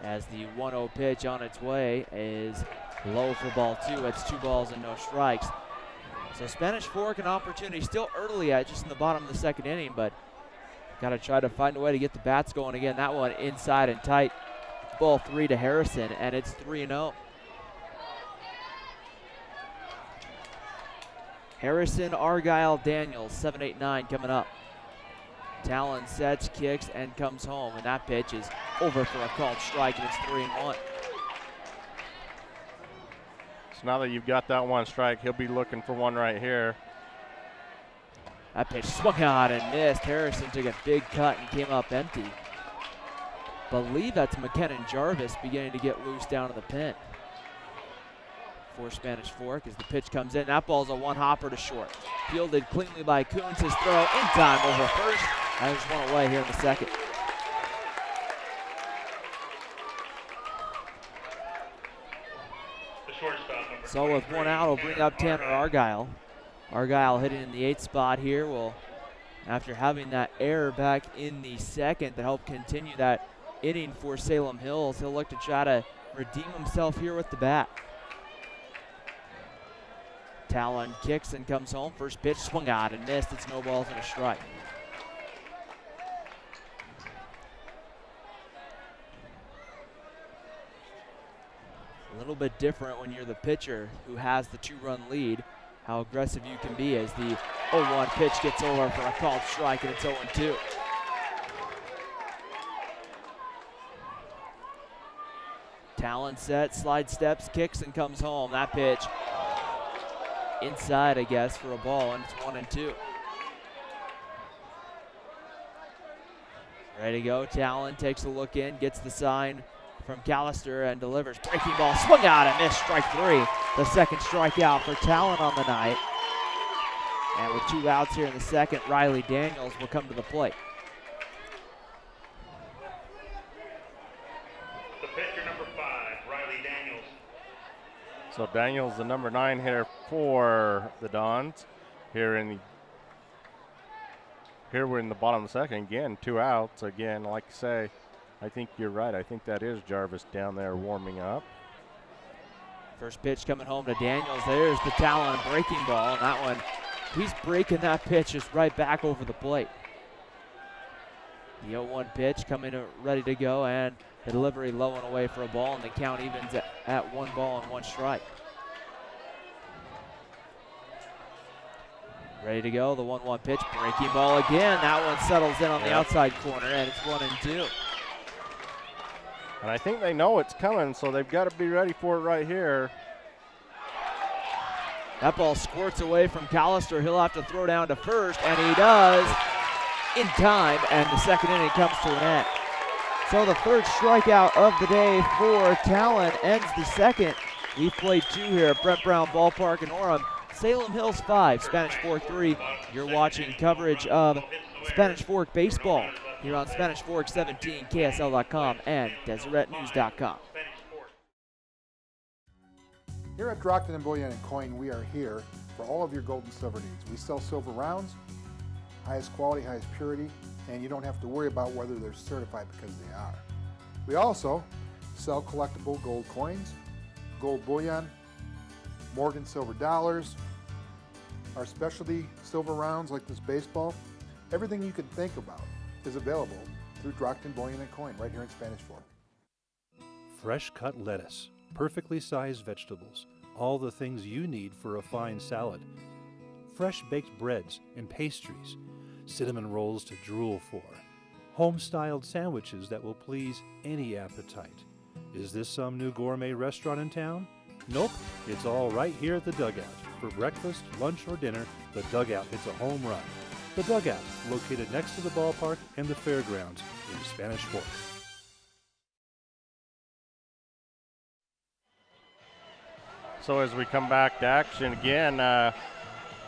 As the 1-0 pitch on its way is low for ball 2. It's 2 balls and no strikes. So Spanish Fork an opportunity still early at just in the bottom of the second inning, but got to try to find a way to get the bats going again. That one inside and tight. Ball 3 to Harrison, and it's 3-0. Harrison, Argyle, Daniels, 7, 8, 9 coming up. Talon sets, kicks, and comes home, and that pitch is over for a called strike, and it's 3-1. So now that you've got that one strike, he'll be looking for one right here. That pitch swung on and missed. Harrison took a big cut and came up empty. Believe that's McKenna Jarvis beginning to get loose down to the pen for Spanish Fork as the pitch comes in. That ball's a one-hopper to short. Fielded cleanly by Coons. His throw in time over first. And just one away here in the second. The shortstop, number So with 1 out, we'll bring up Tanner Argyle. Argyle hitting in the 8th spot here will, after having that error back in the second to help continue that inning for Salem Hills, he'll look to try to redeem himself here with the bat. Talon kicks and comes home. First pitch swung out and missed. It's no balls and a strike. A little bit different when you're the pitcher who has the 2-run lead. How aggressive you can be as the 0-1 pitch gets over for a called strike, and it's 0-2. Talon set, slide steps, kicks, and comes home. That pitch inside, I guess, for a ball, and it's 1-2. Ready to go. Talon takes a look in, gets the sign from Callister and delivers. Breaking ball, swung out and missed, strike 3. The second strikeout for Talon on the night. And with 2 outs here in the second, Riley Daniels will come to the plate. The pitcher number 5, Riley Daniels. So Daniels, the number 9 hitter for the Dons. Here we're in the bottom of the second. Again, 2 outs. Again, like I say, I think you're right. I think that is Jarvis down there warming up. First pitch coming home to Daniels. There's the Talon breaking ball. And that one, he's breaking that pitch just right back over the plate. The 0-1 pitch coming ready to go, and the delivery low and away for a ball, and the count evens at 1 ball and 1 strike. Ready to go, the 1-1 pitch, breaking ball again. That one settles in on the outside corner, and it's 1-2. And I think they know it's coming, so they've got to be ready for it right here. That ball squirts away from Callister. He'll have to throw down to first, and he does in time, and the second inning comes to an end. So the third strikeout of the day for Talon ends the second. We've played 2 here at Brent Brown Ballpark in Orem. Salem Hills 5, Spanish Fork 3. You're watching coverage of Spanish Fork baseball here on Spanish Fork 17, KSL.com, and DeseretNews.com. Here at Drockton & Bullion & Coin, we are here for all of your gold and silver needs. We sell silver rounds, highest quality, highest purity, and you don't have to worry about whether they're certified because they are. We also sell collectible gold coins, gold bullion, Morgan silver dollars, our specialty silver rounds like this baseball. Everything you can think about is available through Drockton Bullion & Coin right here in Spanish Fork. Fresh cut lettuce, perfectly sized vegetables, all the things you need for a fine salad. Fresh baked breads and pastries, cinnamon rolls to drool for, home-styled sandwiches that will please any appetite. Is this some new gourmet restaurant in town? Nope, it's all right here at the Dugout. For breakfast, lunch, or dinner, the Dugout hits a home run. The Dugout, located next to the ballpark and the fairgrounds in Spanish Fork. So as we come back to action again,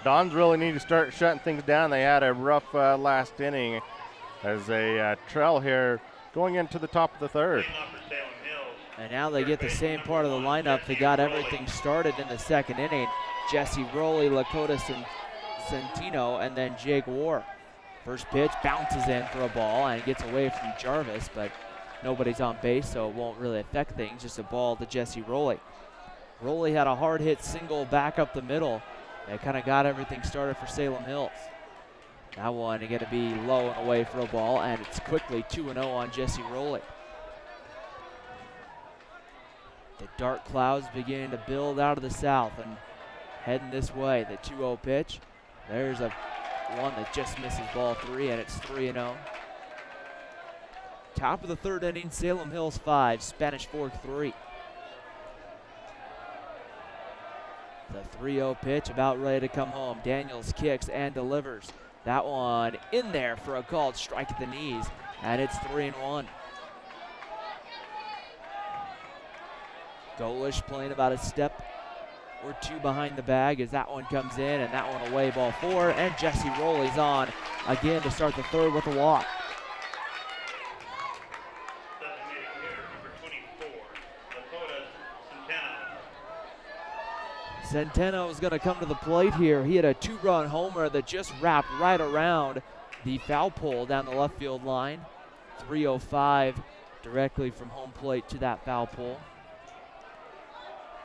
Dons really need to start shutting things down. They had a rough last inning as they trail here going into the top of the third. And now they get the same part of the lineup that got everything started in the second inning. Jesse Rowley, Lakota Centino, and then Jake War. First pitch bounces in for a ball and gets away from Jarvis, but nobody's on base, so it won't really affect things. Just a ball to Jesse Rowley. Rowley had a hard hit single back up the middle. That kind of got everything started for Salem Hills. That one going to be low and away for a ball, and it's quickly 2-0 on Jesse Rowley. The dark clouds beginning to build out of the south and heading this way. The 2-0 pitch. There's a one that just misses ball 3, and it's 3-0. Top of the third inning, Salem Hills 5, Spanish Fork 3. The 3-0 pitch about ready to come home. Daniels kicks and delivers. That one in there for a called strike at the knees, and it's 3-1. Golish playing about a step or 2 behind the bag as that one comes in, and that one away, ball 4, and Jesse Rowley's on again to start the third with a walk. Centeno is going to come to the plate here. He had a 2-run homer that just wrapped right around the foul pole down the left field line. 305 directly from home plate to that foul pole.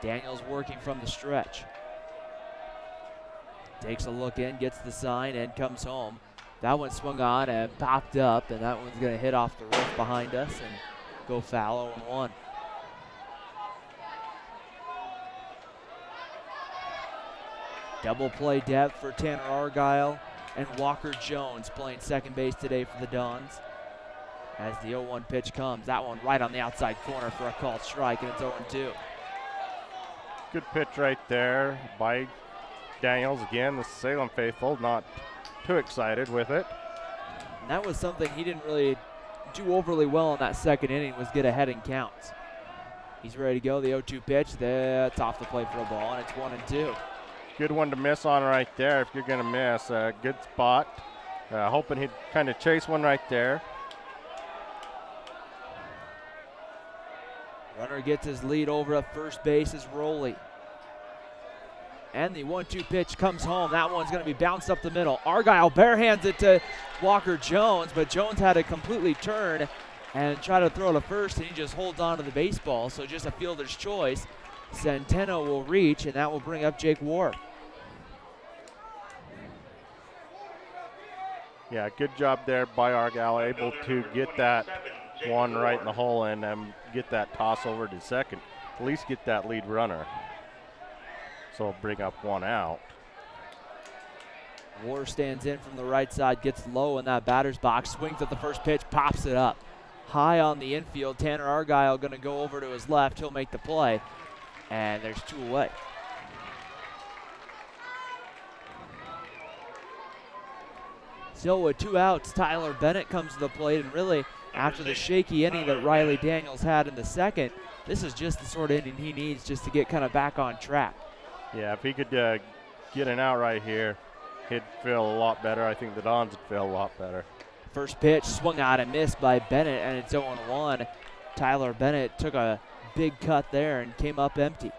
Daniels working from the stretch. Takes a look in, gets the sign, and comes home. That one swung on and popped up, and that one's going to hit off the roof behind us and go foul 0-1. Double play depth for Tanner Argyle and Walker Jones playing second base today for the Dons. As the 0-1 pitch comes, that one right on the outside corner for a called strike, and it's 0-2. Good pitch right there by Daniels. Again, the Salem faithful not too excited with it. And that was something he didn't really do overly well in that second inning was get ahead in counts. He's ready to go. The 0-2 pitch. That's off the plate for a ball, and it's 1-2. Good one to miss on right there if you're going to miss. Good spot. Hoping he'd kind of chase one right there. Runner gets his lead over at first base is Rowley. And the 1-2 pitch comes home. That one's going to be bounced up the middle. Argyle barehands it to Walker Jones, but Jones had to completely turn and try to throw to first, and he just holds on to the baseball. So just a fielder's choice. Centeno will reach, and that will bring up Jake Ward. Yeah, good job there by Argyle, able to get that one right in the hole and get that toss over to second. At least get that lead runner. So bring up one out. War stands in from the right side, gets low in that batter's box, swings at the first pitch, pops it up. High on the infield, Tanner Argyle going to go over to his left. He'll make the play, and there's two away. So with two outs, Tyler Bennett comes to the plate, and really after the shaky inning that Riley Daniels had in the second, this is just the sort of inning he needs just to get kind of back on track. Yeah, if he could get an out right here, he'd feel a lot better. I think the Dons would feel a lot better. First pitch swung out and missed by Bennett, and it's 0-1. Tyler Bennett took a big cut there and came up empty.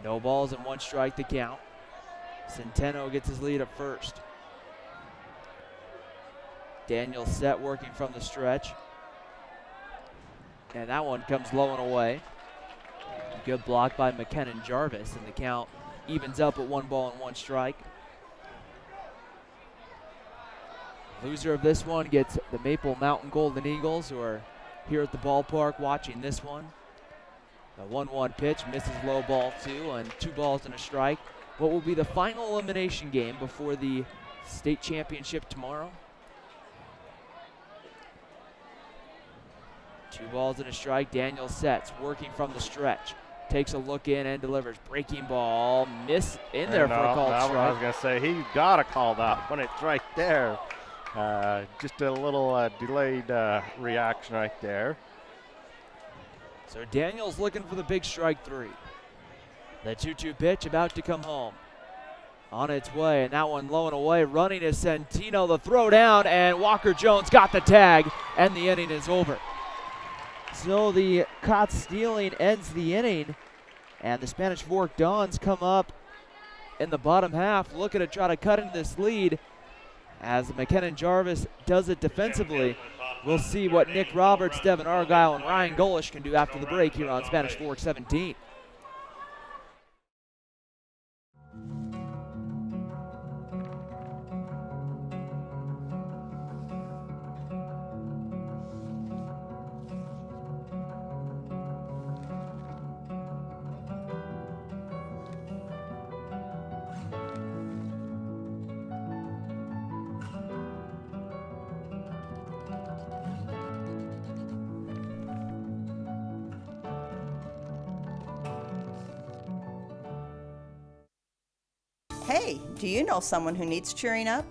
No balls and one strike to count. Centeno gets his lead at first. Daniel set working from the stretch. And that one comes low and away. Good block by McKennon Jarvis, and the count evens up at 1-1 strike. Loser of this one gets the Maple Mountain Golden Eagles, who are here at the ballpark watching this one. The 1-1 pitch misses low ball 2, and 2 balls and a strike. What will be the final elimination game before the state championship tomorrow? 2 balls and a strike. Daniel sets, working from the stretch. Takes a look in and delivers. Breaking ball, miss in there for a called strike. I was going to say, he got to call that when it's right there. Just a little delayed reaction right there. So Daniel's looking for the big strike 3. The 2-2 pitch about to come home. On its way, and that one low and away. Running is Centeno, the throw down, and Walker Jones got the tag, and the inning is over. So the caught stealing ends the inning, and the Spanish Fork Dons come up in the bottom half, looking to try to cut into this lead. As McKennon Jarvis does it defensively, we'll see what Nick Roberts, Devin Argyle, and Ryan Golish can do after the break here on Spanish Fork 17. Hey, do you know someone who needs cheering up?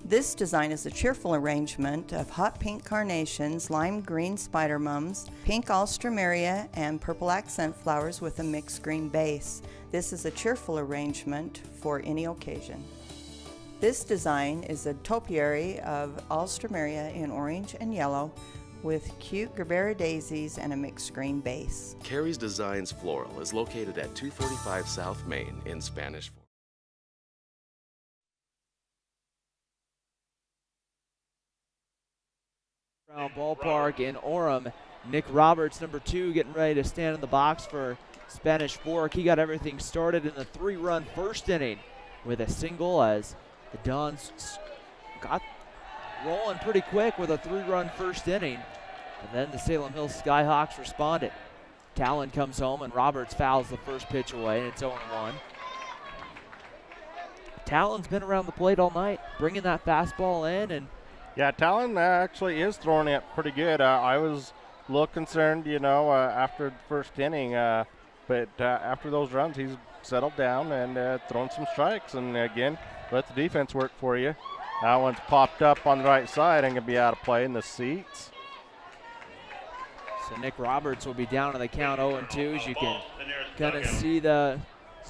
This design is a cheerful arrangement of hot pink carnations, lime green spider mums, pink alstroemeria, and purple accent flowers with a mixed green base. This is a cheerful arrangement for any occasion. This design is a topiary of alstroemeria in orange and yellow with cute Gerbera daisies and a mixed green base. Carrie's Designs Floral is located at 245 South Main in Spanish Fork. Brown Ballpark in Orem. Nick Roberts, number 2, getting ready to stand in the box for Spanish Fork. He got everything started in the 3-run first inning with a single, as the Dons got rolling pretty quick with a 3-run first inning. And then the Salem Hills Skyhawks responded. Talon comes home, and Roberts fouls the first pitch away, and it's 0-1. Talon's been around the plate all night, bringing that fastball in, and yeah, Talon actually is throwing it pretty good. I was a little concerned, after the first inning, but after those runs, he's settled down and throwing some strikes. And again, let the defense work for you. That one's popped up on the right side and going to be out of play in the seats. So Nick Roberts will be down on the count 0-2. As you can kind of see the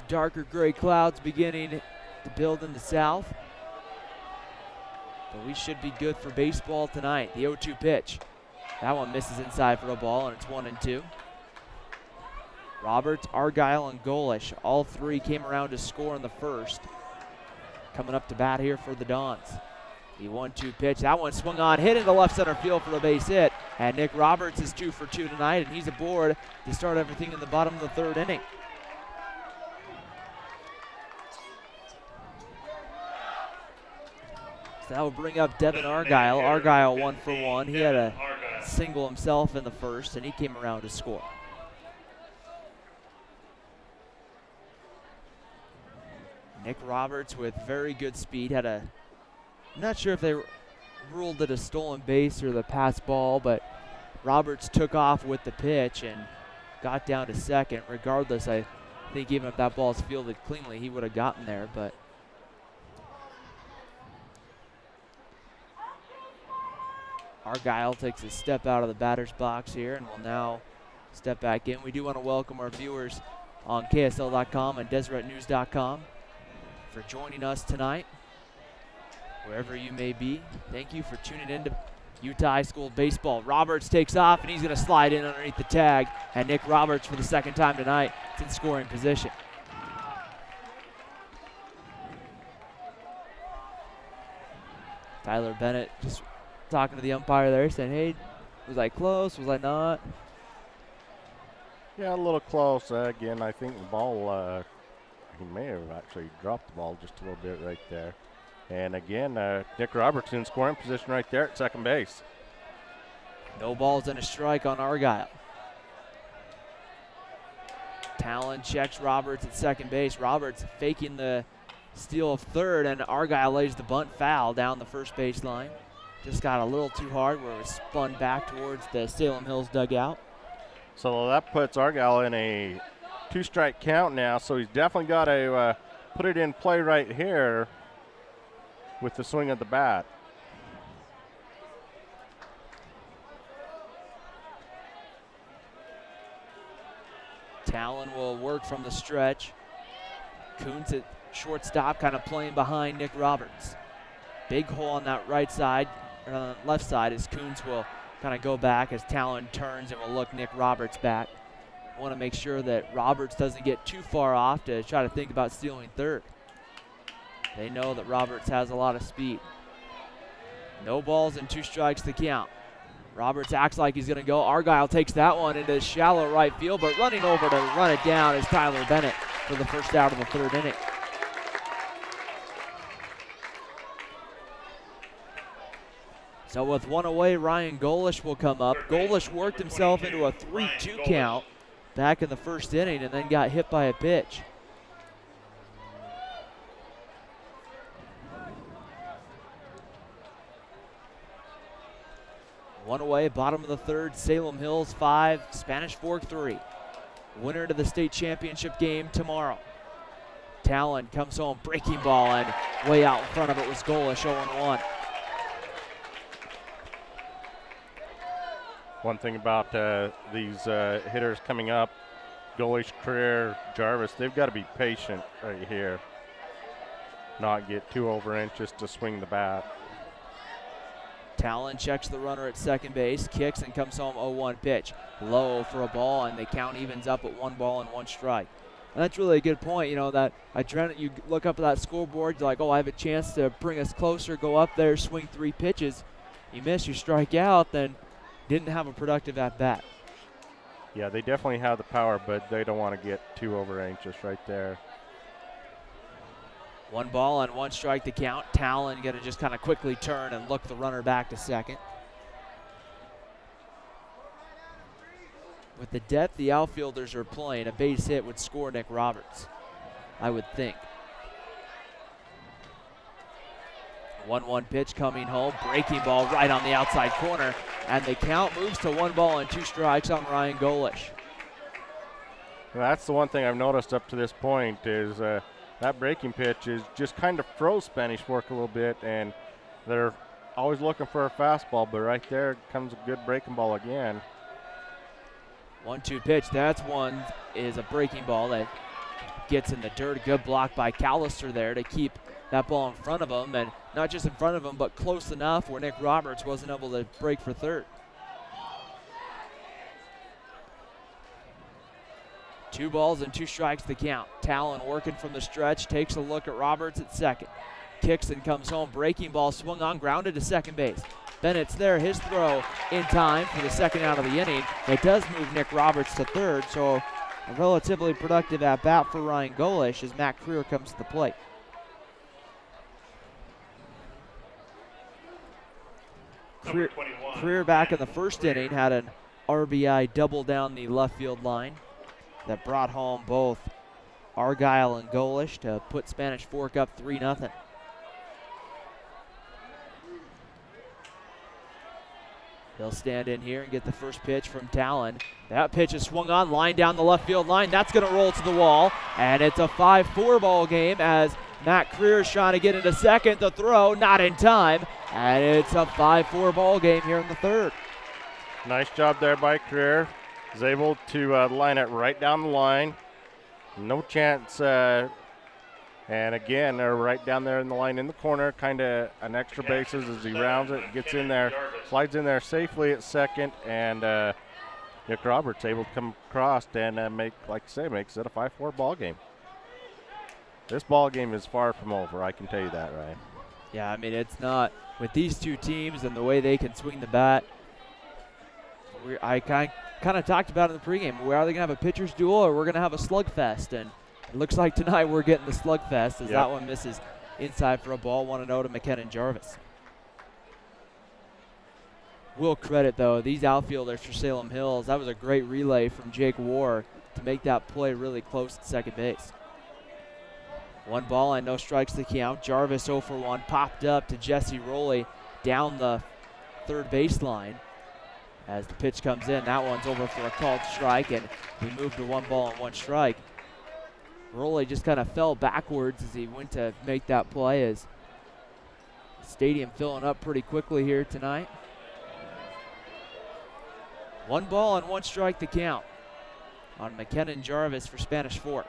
darker gray clouds beginning to build in the south. But we should be good for baseball tonight. The 0-2 pitch. That one misses inside for a ball, and it's 1-2. Roberts, Argyle, and Golish, all three came around to score in the first. Coming up to bat here for the Dons. The 1-2 pitch. That one swung on, hit into left center field for a base hit. And Nick Roberts is 2 for 2 tonight, and he's aboard to start everything in the bottom of the third inning. So that will bring up Devin Argyle. Argyle 1 for 1. He had a single himself in the first, and he came around to score. Nick Roberts with very good speed. I'm not sure if they ruled it a stolen base or the pass ball, but Roberts took off with the pitch and got down to second. Regardless, I think even if that ball's fielded cleanly, he would have gotten there, but Argyle takes a step out of the batter's box here and will now step back in. We do want to welcome our viewers on KSL.com and DeseretNews.com for joining us tonight. Wherever you may be, thank you for tuning in to Utah High School baseball. Roberts takes off, and he's going to slide in underneath the tag. And Nick Roberts, for the second time tonight, is in scoring position. Tyler Bennett just talking to the umpire there, saying, hey, was I close? Was I not? Yeah, a little close. Again, I think the ball, he may have actually dropped the ball just a little bit right there. And again, Nick Roberts in scoring position right there at second base. No balls and a strike on Argyle. Talon checks Roberts at second base. Roberts faking the steal of third, and Argyle lays the bunt foul down the first base line. Just got a little too hard where it was spun back towards the Salem Hills dugout. So that puts Argyle in a 2-strike count now, so he's definitely got to put it in play right here with the swing of the bat. Talon will work from the stretch. Kuntz at shortstop, kind of playing behind Nick Roberts. Big hole on that right side, or on the left side, as Kuntz will kind of go back as Talon turns and will look Nick Roberts back. Want to make sure that Roberts doesn't get too far off to try to think about stealing third. They know that Roberts has a lot of speed. No balls and 2 strikes to count. Roberts acts like he's going to go. Argyle takes that one into shallow right field, but running over to run it down is Tyler Bennett for the first out of the third inning. So with one away, Ryan Golish will come up. Golish worked himself into a 3-2 count back in the first inning and then got hit by a pitch. One away, bottom of the third, Salem Hills 5, Spanish Fork 3. Winner to the state championship game tomorrow. Talon comes home, breaking ball, and way out in front of it was Golish, 0-1. One thing about these hitters coming up, Golish, Career, Jarvis, they've got to be patient right here. Not get too over anxious to swing the bat. Talon checks the runner at second base, kicks and comes home 0-1 pitch. Low for a ball, and the count evens up at 1 ball and 1 strike. And that's really a good point, you know, that you look up at that scoreboard, you're like, oh, I have a chance to bring us closer, go up there, swing 3 pitches. You miss, you strike out, then didn't have a productive at-bat. Yeah, they definitely have the power, but they don't want to get too over anxious right there. 1 ball and 1 strike to count. Talon going to just kind of quickly turn and look the runner back to second. With the depth the outfielders are playing, a base hit would score Nick Roberts, I would think. 1-1 pitch coming home, breaking ball right on the outside corner, and the count moves to 1 ball and 2 strikes on Ryan Golish. Well, that's the one thing I've noticed up to this point is that breaking pitch is just kind of froze Spanish Fork a little bit, and They're always looking for a fastball, but right there comes a good breaking ball again. 1-2 pitch. That's one is a breaking ball that gets in the dirt. Good block by Callister there to keep that ball in front of him, and not just in front of him, but close enough where Nick Roberts wasn't able to break for third. 2 balls and 2 strikes to count. Talon working from the stretch, takes a look at Roberts at second. Kicks and comes home. Breaking ball swung on, grounded to second base. Bennett's there, his throw in time for the second out of the inning. It does move Nick Roberts to third, so a relatively productive at bat for Ryan Golish as Matt Creer comes to the plate. Creer back in the first inning had an RBI double down the left field line that brought home both Argyle and Golish to put Spanish Fork up 3-0. He'll stand in here and get the first pitch from Talon. That pitch is swung on, line down the left field line. That's going to roll to the wall, and it's a 5-4 ball game as Matt Creer is trying to get into second. The throw, not in time, and it's a 5-4 ball game here in the third. Nice job there by Creer. He's able to line it right down the line. No chance. And again, they're right down there in the line in the corner, kind of an extra bases as he rounds it, gets in there, slides in there safely at second, and Nick Roberts able to come across and make, like I say, makes it a 5-4 ball game. This ball game is far from over, I can tell you that, Ryan. Yeah, I mean, it's not. With these two teams and the way they can swing the bat, I kind of talked about it in the pregame. We're either going to have a pitcher's duel or we're going to have a slugfest, and it looks like tonight we're getting the slugfest as that one misses inside for a ball. 1-0 to McKenna Jarvis. We'll credit, though, these outfielders for Salem Hills. That was a great relay from Jake War to make that play really close at second base. 1 ball and no strikes to count. Jarvis 0 for 1, popped up to Jesse Rowley down the third baseline. As the pitch comes in, that one's over for a called strike, and we move to 1 ball and 1 strike. Rowley just kind of fell backwards as he went to make that play, as the stadium filling up pretty quickly here tonight. 1 ball and 1 strike to count on McKenna Jarvis for Spanish Fork.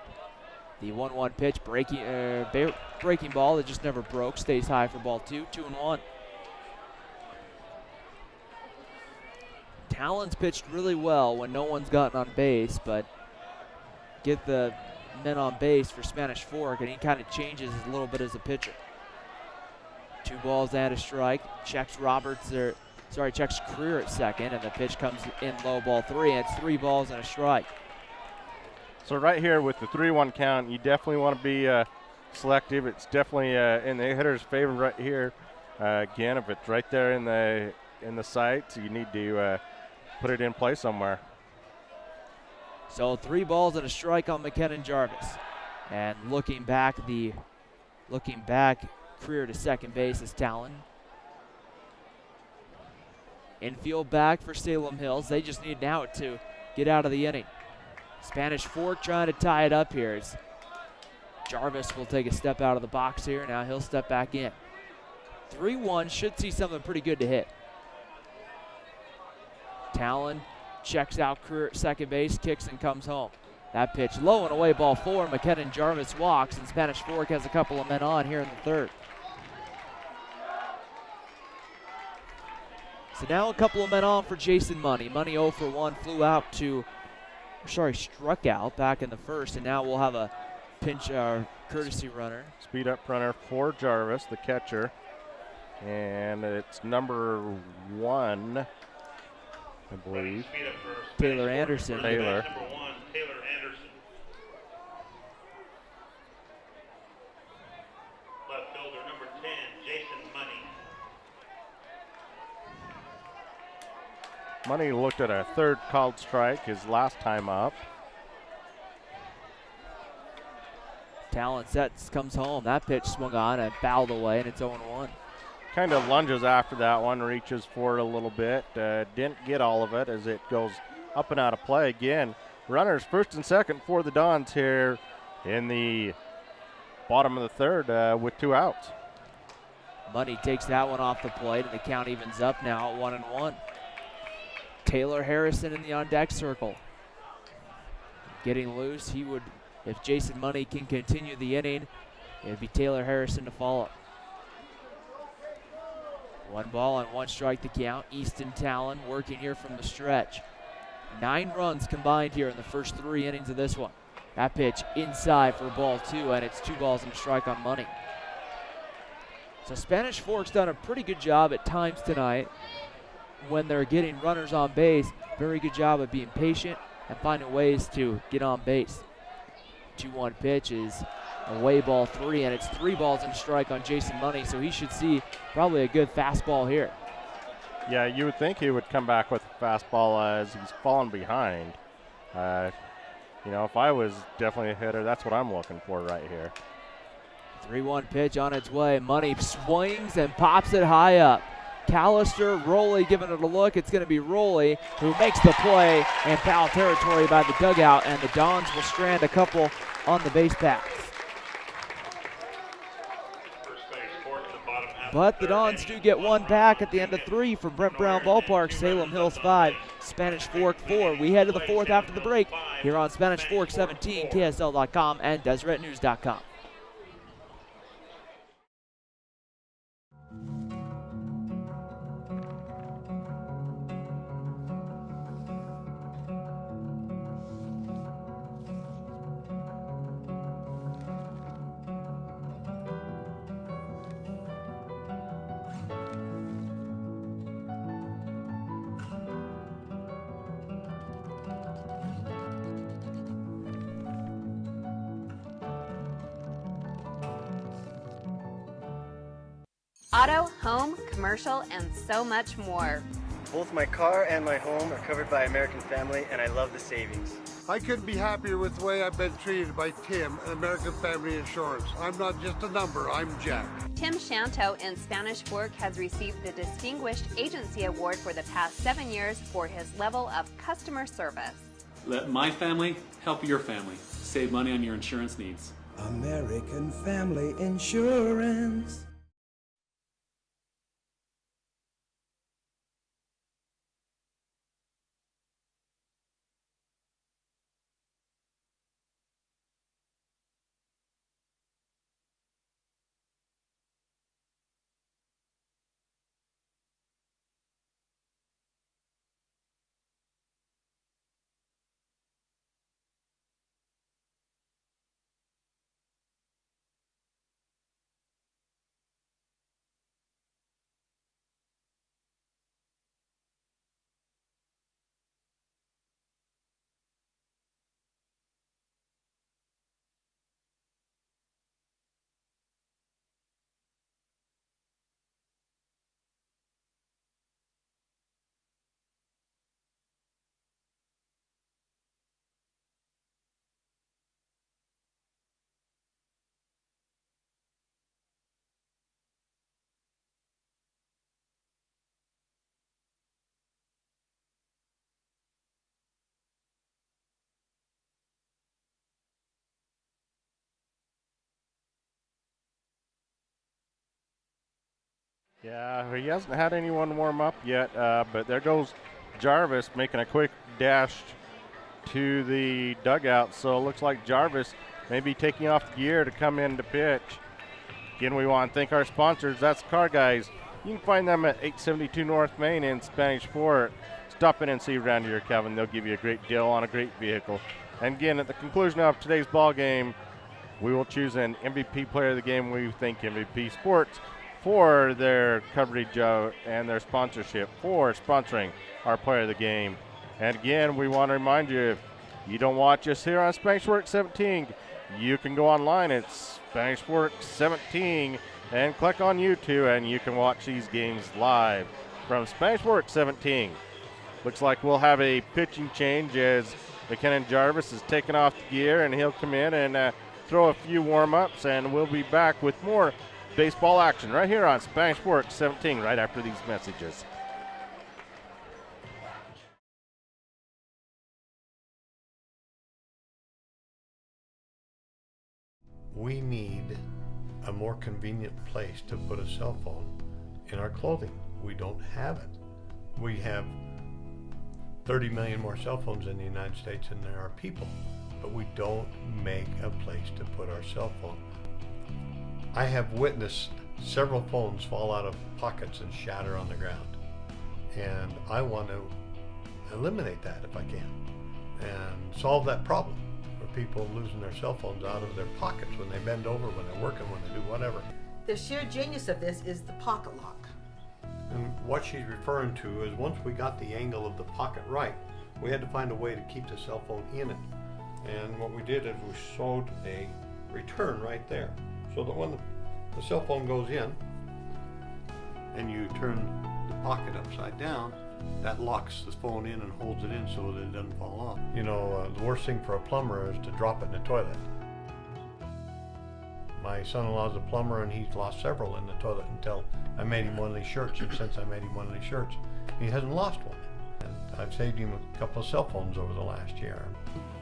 The 1-1 pitch, breaking ball that just never broke, stays high for ball 2, 2-1. Talon's pitched really well when no one's gotten on base, but get the men on base for Spanish Fork, and he kind of changes a little bit as a pitcher. 2 balls and a strike. Checks Creer at second, and the pitch comes in low, ball 3, and it's 3 balls and a strike. So right here with the 3-1 count, you definitely want to be selective. It's definitely in the hitter's favor right here. Again, if it's right there in the sights, you need to put it in play somewhere. So 3 balls and a strike on McKenna Jarvis. And looking back, Creer to second base is Talon. Infield back for Salem Hills. They just need now to get out of the inning. Spanish Fork trying to tie it up here. As Jarvis will take a step out of the box here. Now he'll step back in. 3-1 should see something pretty good to hit. Talon checks out Creer at second base, kicks and comes home. That pitch low and away, ball 4. McKenna Jarvis walks, and Spanish Fork has a couple of men on here in the third. So now a couple of men on for Jason Money. Money 0 for 1, struck out back in the first, and now we'll have a courtesy runner. Speed up runner for Jarvis, the catcher. And it's number 1, I believe. Taylor Anderson. Taylor. Number 1, Taylor Anderson. Left fielder number 10, Jason Money. Money looked at a 3rd called strike his last time up. Talon sets, comes home. That pitch swung on and fouled away, and it's 0-1. Kind of lunges after that one, reaches for it a little bit. Didn't get all of it as it goes up and out of play again. Runners first and second for the Dons here in the bottom of the third with 2 outs. Money takes that one off the plate, and the count evens up now at 1-1. Taylor Harrison in the on-deck circle. Getting loose, he would, if Jason Money can continue the inning, it'd be Taylor Harrison to follow. 1 ball and 1 strike to count. Easton Talon working here from the stretch. 9 runs combined here in the first 3 innings of this one. That pitch inside for ball 2, and it's 2 balls and a strike on Money. So Spanish Fork's done a pretty good job at times tonight when they're getting runners on base. Very good job of being patient and finding ways to get on base. 2-1 pitch is away, ball 3, and it's 3 balls and a strike on Jason Money, so he should see probably a good fastball here. Yeah, you would think he would come back with a fastball as he's fallen behind. If I was definitely a hitter, that's what I'm looking for right here. 3-1 pitch on its way. Money swings and pops it high up. Callister, Rowley giving it a look. It's going to be Rowley who makes the play in foul territory by the dugout, and the Dons will strand a couple on the base paths. But the Dons do get 1 back at the end of 3 from Brent Brown Ballpark. Salem Hills 5, Spanish Fork 4. We head to the 4th after the break here on Spanish Fork 17, KSL.com and DeseretNews.com. Auto, home, commercial, and so much more. Both my car and my home are covered by American Family, and I love the savings. I couldn't be happier with the way I've been treated by Tim at American Family Insurance. I'm not just a number, I'm Jack. Tim Shanto in Spanish Fork has received the Distinguished Agency Award for the past 7 years for his level of customer service. Let my family help your family. Save money on your insurance needs. American Family Insurance. Yeah, he hasn't had anyone warm up yet, but there goes Jarvis making a quick dash to the dugout. So it looks like Jarvis may be taking off gear to come in to pitch. Again, we want to thank our sponsors. That's Car Guys. You can find them at 872 North Main in Spanish Fork. Stop in and see around here, Kevin. They'll give you a great deal on a great vehicle. And again, at the conclusion of today's ball game, we will choose an MVP player of the game. We thank MVP Sports for their coverage and their sponsorship for sponsoring our player of the game. And again, we want to remind you, if you don't watch us here on Spanish Fork 17, you can go online at Spanish Fork 17 and click on YouTube, and you can watch these games live from Spanish Fork 17. Looks like we'll have a pitching change as McKinnon Jarvis is taking off the gear, and he'll come in and throw a few warm-ups, and we'll be back with more baseball action right here on Spanish Fork 17 right after these messages. We need a more convenient place to put a cell phone in our clothing. We don't have it. We have 30 million more cell phones in the United States than there are people, but we don't make a place to put our cell phone. I have witnessed several phones fall out of pockets and shatter on the ground, and I want to eliminate that if I can and solve that problem for people losing their cell phones out of their pockets when they bend over, when they're working, when they do whatever. The sheer genius of this is the pocket lock. And what she's referring to is once we got the angle of the pocket right, we had to find a way to keep the cell phone in it. And what we did is we sewed a return right there, so that when the cell phone goes in and you turn the pocket upside down, that locks the phone in and holds it in so that it doesn't fall off. You know, the worst thing for a plumber is to drop it in the toilet. My son-in-law is a plumber, and he's lost several in the toilet until I made him one of these shirts, and since I made him one of these shirts, he hasn't lost one. And I've saved him a couple of cell phones over the last year.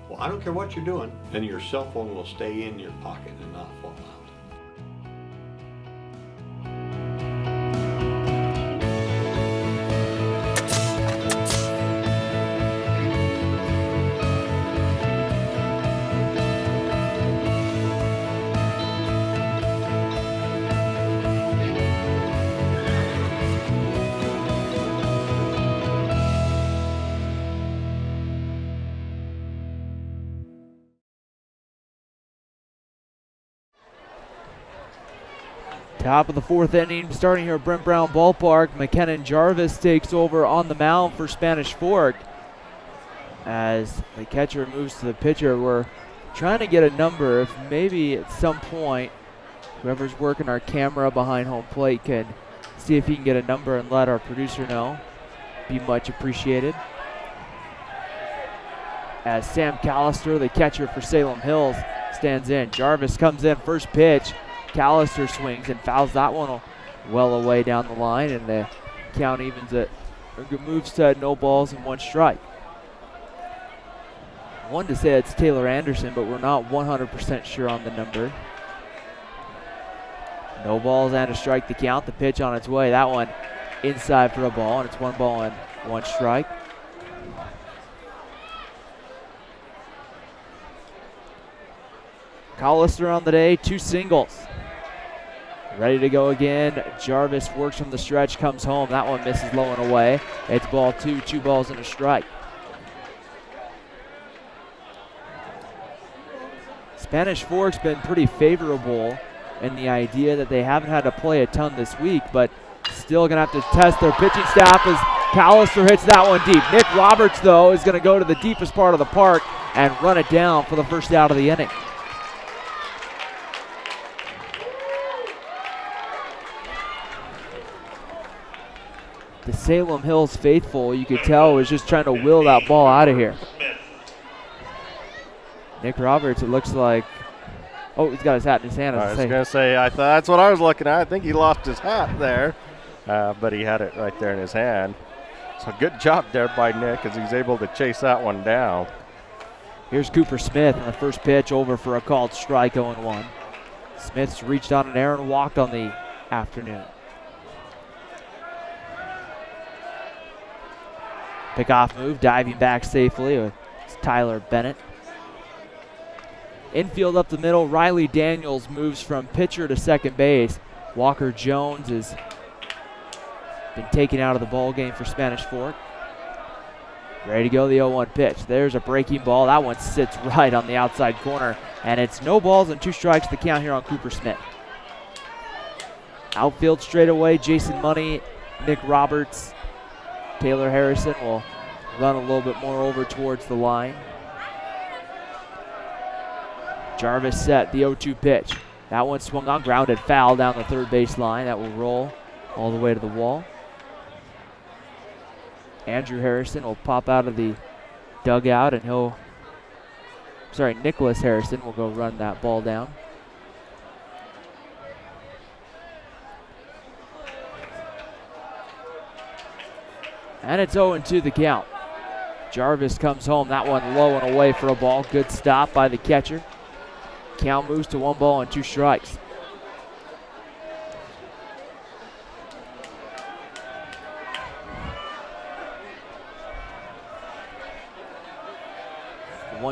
Well, I don't care what you're doing, then your cell phone will stay in your pocket and not fall out. Top of the fourth inning, starting here at Brent Brown Ballpark. McKenna Jarvis takes over on the mound for Spanish Fork. As the catcher moves to the pitcher, we're trying to get a number. If maybe at some point, whoever's working our camera behind home plate can see if he can get a number and let our producer know. Be much appreciated. As Sam Callister, the catcher for Salem Hills, stands in. Jarvis comes in, first pitch. Callister swings and fouls that one well away down the line, and the count evens it, moves to no balls and one strike. I wanted to say it's Taylor Anderson, but we're not 100% sure on the number. No balls and a strike to count. The pitch on its way. That one inside for a ball, and it's 1 ball and 1 strike. Callister on the day, 2 singles. Ready to go again. Jarvis works from the stretch, comes home. That one misses low and away. It's ball 2, 2 balls and a strike. Spanish Fork's been pretty favorable in the idea that they haven't had to play a ton this week, but still going to have to test their pitching staff as Callister hits that one deep. Nick Roberts, though, is going to go to the deepest part of the park and run it down for the first out of the inning. The Salem Hills faithful, you could tell, was just trying to will that ball out of here. Nick Roberts, it looks like, oh, he's got his hat in his hand. I was going to say, I thought that's what I was looking at. I think he lost his hat there, but he had it right there in his hand. So good job there by Nick as he's able to chase that one down. Here's Cooper Smith on the first pitch, over for a called strike, 0-1. Smith's reached on an error and walked on the afternoon. Pick-off move, diving back safely with Tyler Bennett. Infield up the middle, Riley Daniels moves from pitcher to second base. Walker Jones has been taken out of the ball game for Spanish Fork. Ready to go, the 0-1 pitch. There's a breaking ball. That one sits right on the outside corner, and it's no balls and 2 strikes to count here on Cooper Smith. Outfield straight away, Jason Money, Nick Roberts, Taylor Harrison will run a little bit more over towards the line. Jarvis set, the 0-2 pitch. That one swung on, grounded foul down the third base line. That will roll all the way to the wall. Andrew Harrison will pop out of the dugout, and Nicholas Harrison will go run that ball down. And it's 0-2 the count. Jarvis comes home. That one low and away for a ball. Good stop by the catcher. Count moves to 1 ball and 2 strikes.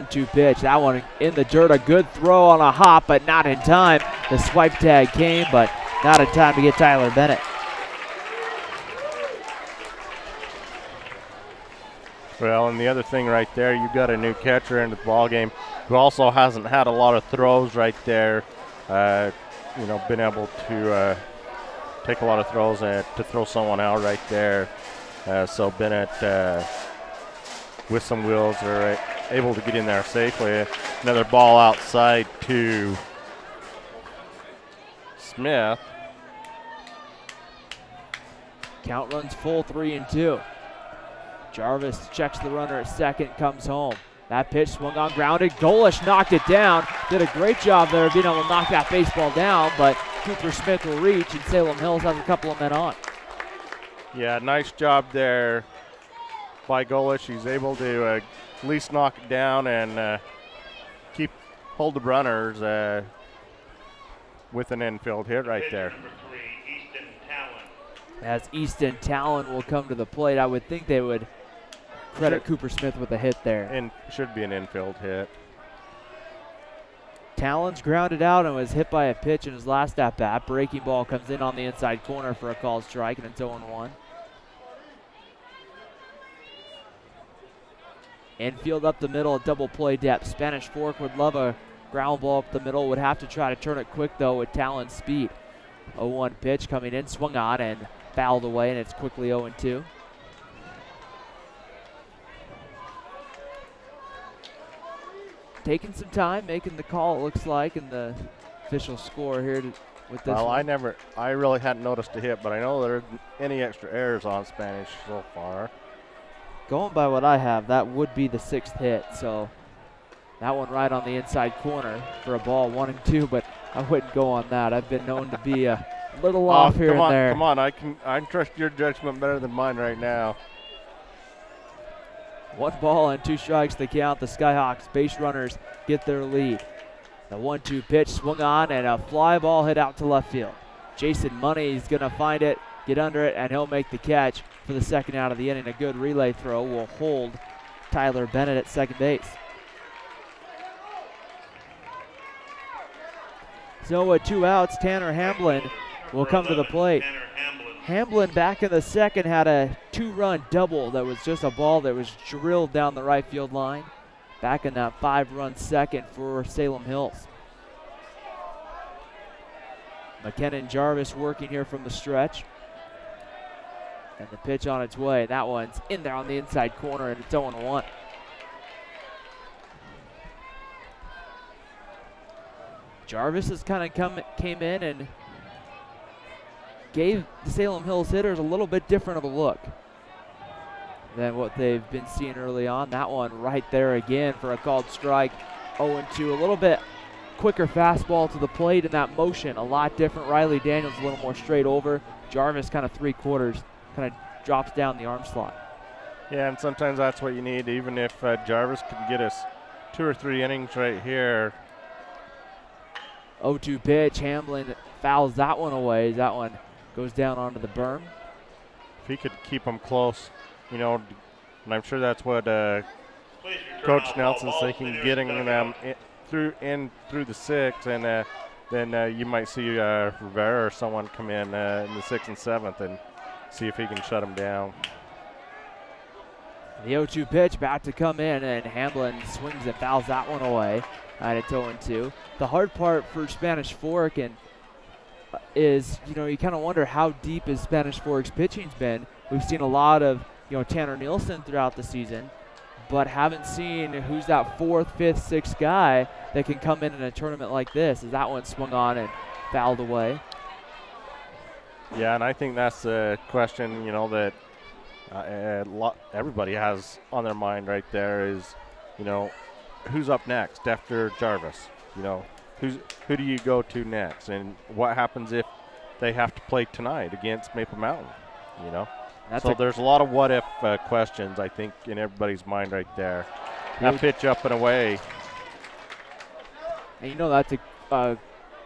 1-2 pitch. That one in the dirt. A good throw on a hop, but not in time. The swipe tag came, but not in time to get Tyler Bennett. Well, and the other thing right there, you've got a new catcher into the ball game who also hasn't had a lot of throws right there. Been able to take a lot of throws and to throw someone out right there. So Bennett, with some wheels, are able to get in there safely. Another ball outside to Smith. Count runs full, 3-2. Jarvis checks the runner at second, comes home. That pitch swung on, grounded. Golish knocked it down. Did a great job there of being able to knock that baseball down, but Cooper Smith will reach, and Salem Hills has a couple of men on. Yeah, nice job there by Golish. He's able to at least knock it down and hold the runners with an infield hit right there. As Easton Talon will come to the plate, I would think they would credit Cooper Smith with a hit there. And should be an infield hit. Talon's grounded out and was hit by a pitch in his last at-bat. Breaking ball comes in on the inside corner for a called strike, and it's 0-1. Infield up the middle, double play depth. Spanish Fork would love a ground ball up the middle. Would have to try to turn it quick, though, with Talon's speed. 0-1 pitch coming in, swung on and fouled away, and it's quickly 0-2. Taking some time, making the call, it looks like, and the official score here with this Well, one. I really hadn't noticed a hit, but I know there isn't any extra errors on Spanish so far. Going by what I have, that would be the 6th hit, so that one right on the inside corner for a ball, 1-2, but I wouldn't go on that. I've been known to be a little off here and there. Come on, I trust your judgment better than mine right now. 1 ball and 2 strikes to count. The Skyhawks base runners get their lead. The 1-2 pitch swung on and a fly ball hit out to left field. Jason Money is going to find it, get under it, and he'll make the catch for the second out of the inning. A good relay throw will hold Tyler Bennett at second base. So with 2 outs, Tanner Hamblin will come to the plate. Hamblin back in the second had a 2-run double that was just a ball that was drilled down the right field line. Back in that 5-run second for Salem Hills. McKinnon Jarvis working here from the stretch. And the pitch on its way. That one's in there on the inside corner, and it's 0-1. Jarvis has kind of came in and gave the Salem Hills hitters a little bit different of a look than what they've been seeing early on. That one right there again for a called strike. 0-2, a little bit quicker fastball to the plate in that motion, a lot different. Riley Daniels a little more straight over. Jarvis kind of 3/4, kind of drops down the arm slot. Yeah, and sometimes that's what you need, even if Jarvis can get us 2 or 3 innings right here. 0-2 pitch, Hamblin fouls that one away. That one goes down onto the berm. If he could keep them close, and I'm sure that's what Coach Nelson's thinking, getting them through the 6th, and then you might see Rivera or someone come in the 6th and 7th and see if he can shut them down. The 0-2 pitch about to come in, and Hamblin swings and fouls that one away. And it's 0-2. The hard part for Spanish Fork is, you kind of wonder how deep is Spanish Fork's pitching's been. We've seen a lot of, Tanner Nielsen throughout the season, but haven't seen who's that 4th, 5th, 6th guy that can come in a tournament like this. As that one swung on and fouled away. Yeah, and I think that's the question, that everybody has on their mind right there is, who's up next after Jarvis? Who do you go to next? And what happens if they have to play tonight against Maple Mountain? So there's a lot of what-if questions, I think, in everybody's mind right there. That pitch up and away. And that's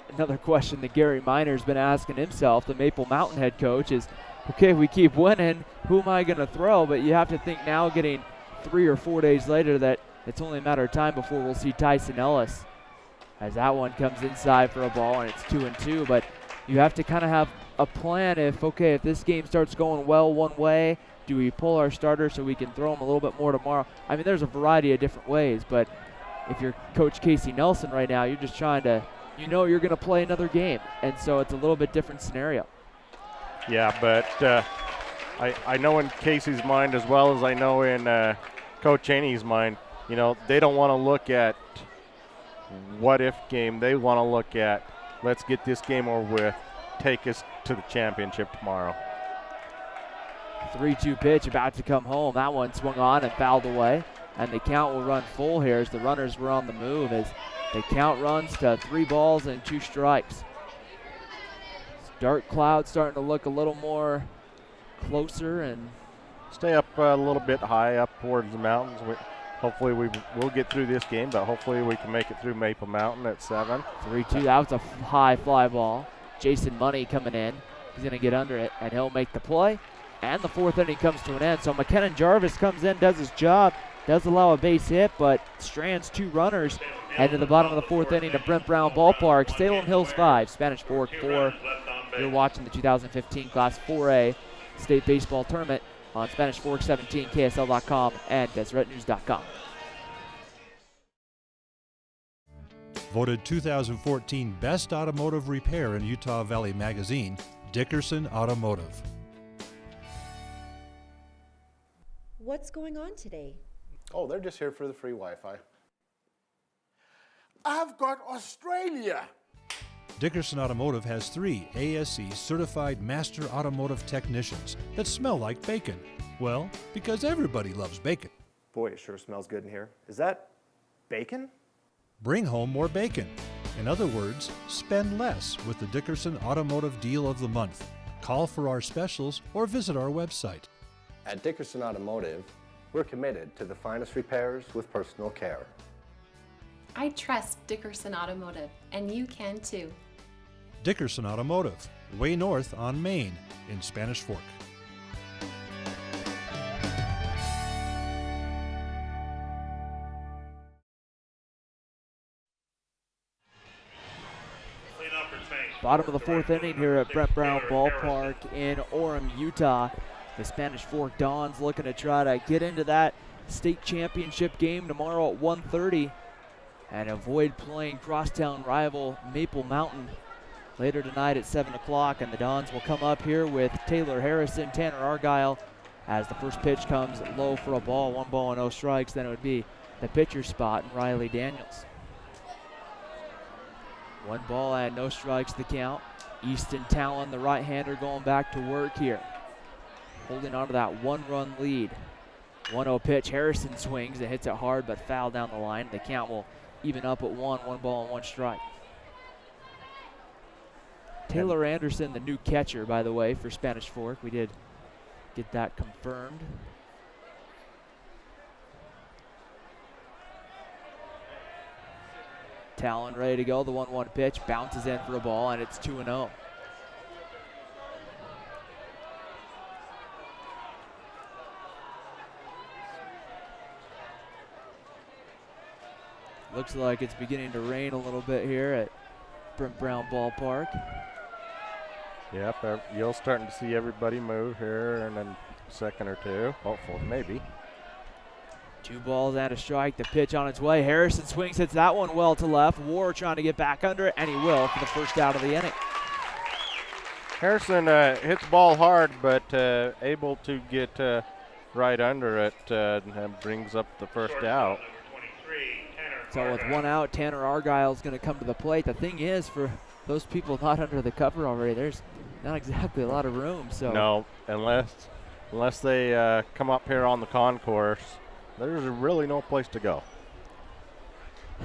another question that Gary Miner's been asking himself, the Maple Mountain head coach, is, okay, we keep winning, who am I going to throw? But you have to think now, getting 3 or 4 days later, that it's only a matter of time before we'll see Tyson Ellis, as that one comes inside for a ball, and it's 2-2. But you have to kind of have a plan if this game starts going well one way, do we pull our starter so we can throw him a little bit more tomorrow? I mean, there's a variety of different ways, but if you're Coach Casey Nelson right now, you're just trying to, you're going to play another game, and so it's a little bit different scenario. Yeah, but I know in Casey's mind as well as I know in Coach Cheney's mind, they don't want to look at what-if game. They want to look at, let's get this game over with, take us to the championship tomorrow. 3-2 pitch about to come home. That one swung on and fouled away. And the count will run full here as the runners were on the move, as the count runs to 3 balls and 2 strikes. Dark clouds starting to look a little more closer, and stay up a little bit high up towards the mountains. Hopefully we'll get through this game, but hopefully we can make it through Maple Mountain at 7. 3-2, that was a high fly ball. Jason Money coming in. He's going to get under it, and he'll make the play. And the 4th inning comes to an end. So McKenna Jarvis comes in, does his job, does allow a base hit, but strands 2 runners. Head to the bottom of the 4th inning to Brent Brown Ballpark. Salem Hills 5, Spanish Fork 4. You're watching the 2015 Class 4A State Baseball Tournament on Spanish Fork 17, KSL.com, and DeseretNews.com. Voted 2014 Best Automotive Repair in Utah Valley Magazine, Dickerson Automotive. What's going on today? Oh, they're just here for the free Wi-Fi. I've got Australia! Dickerson Automotive has 3 ASE certified master automotive technicians that smell like bacon. Well, because everybody loves bacon. Boy, it sure smells good in here. Is that bacon? Bring home more bacon. In other words, spend less with the Dickerson Automotive Deal of the Month. Call for our specials or visit our website. At Dickerson Automotive, we're committed to the finest repairs with personal care. I trust Dickerson Automotive, and you can too. Dickerson Automotive, way north on Main in Spanish Fork. Bottom of the 4th inning here at Brent Brown Ballpark in Orem, Utah. The Spanish Fork Dons looking to try to get into that state championship game tomorrow at 1:30 and avoid playing crosstown rival Maple Mountain later tonight at 7 o'clock. And the Dons will come up here with Taylor Harrison, Tanner Argyle, as the first pitch comes low for a ball, 1 ball and 0 strikes. Then it would be the pitcher spot and Riley Daniels. 1 ball and no strikes the count. Easton Talon, the right-hander, going back to work here, holding on to that 1-run lead. 1-0 pitch. Harrison swings and hits it hard, but foul down the line. The count will even up at 1 ball and 1 strike. Taylor Anderson, the new catcher, by the way, for Spanish Fork. We did get that confirmed. Talon ready to go. The 1-1 pitch bounces in for a ball, and it's 2-0. Looks like it's beginning to rain a little bit here at Brent Brown Ballpark. Yep, you're starting to see everybody move here in a second or two. Hopefully, maybe. 2 balls and a strike. The pitch on its way. Harrison swings, hits that one well to left. War trying to get back under it, and he will for the first out of the inning. Harrison hits the ball hard, but able to get right under it and brings up the first out. So with 1 out, Tanner Argyle is going to come to the plate. The thing is, for those people not under the cover already, there's not exactly a lot of room. So no, unless they come up here on the concourse, there's really no place to go.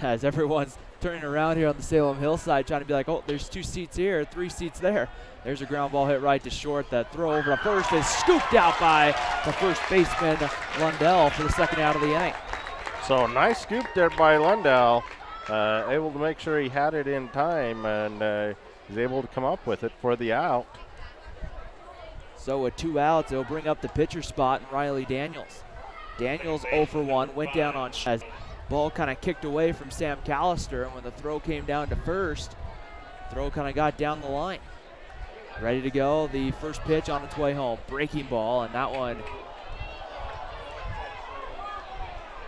As everyone's turning around here on the Salem hillside, trying to be like, oh, there's 2 seats here, 3 seats there. There's a ground ball hit right to short. The throw over to first is scooped out by the first baseman, Lundell, for the second out of the inning. So nice scoop there by Lundell, able to make sure he had it in time, and he's able to come up with it for the out. So with 2 outs, it'll bring up the pitcher spot and Riley Daniels. Daniels 0 for 1, went down on Ball kind of kicked away from Sam Callister, and when the throw came down to first, throw kind of got down the line. Ready to go, the first pitch on its way home. Breaking ball, and that one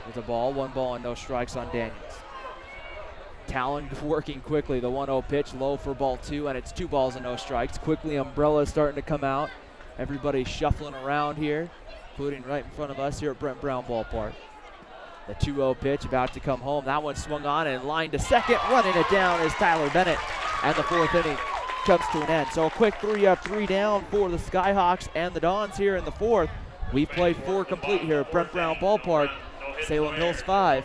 was a ball. 1 ball and no strikes on Daniels. Talon working quickly. The 1-0 pitch, low for ball 2, and it's 2 balls and no strikes. Quickly, umbrellas starting to come out. Everybody shuffling around here, including right in front of us here at Brent Brown Ballpark. The 2-0 pitch about to come home. That one swung on and lined to second. Running it down is Tyler Bennett. And the 4th inning comes to an end. So a quick 3 up, 3 down for the Skyhawks and the Dons here in the 4th. We've played 4 complete here at Brent Brown Ballpark. Salem Hills 5,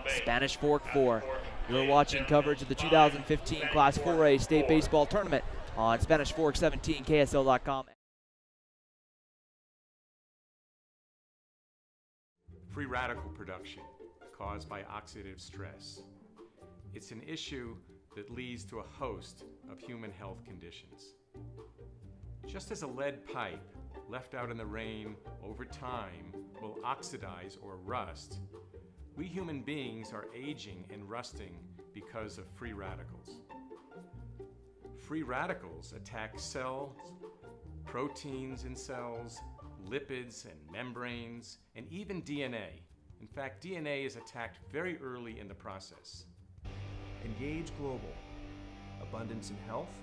Spanish Fork 4. You're watching coverage of the 2015 Class 4A State Baseball Tournament on Spanish Fork 17, KSL.com. Free radical production caused by oxidative stress. It's an issue that leads to a host of human health conditions. Just as a lead pipe left out in the rain over time will oxidize or rust, we human beings are aging and rusting because of free radicals. Free radicals attack cells, proteins in cells, lipids and membranes, and even DNA. In fact, DNA is attacked very early in the process. Engage Global. Abundance in health,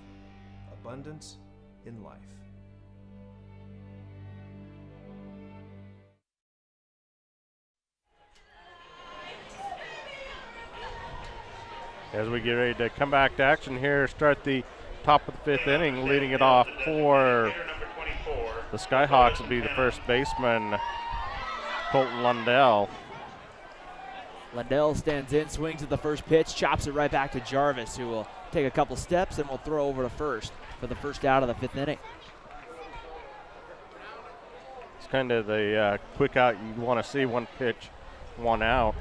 abundance in life. As we get ready to come back to action here, start the top of the 5th inning, leading it off for the Skyhawks will be the first baseman, Colton Lundell. Lundell stands in, swings at the first pitch, chops it right back to Jarvis, who will take a couple steps and will throw over to first for the first out of the 5th inning. It's kind of the quick out you want to see, 1 pitch, 1 out,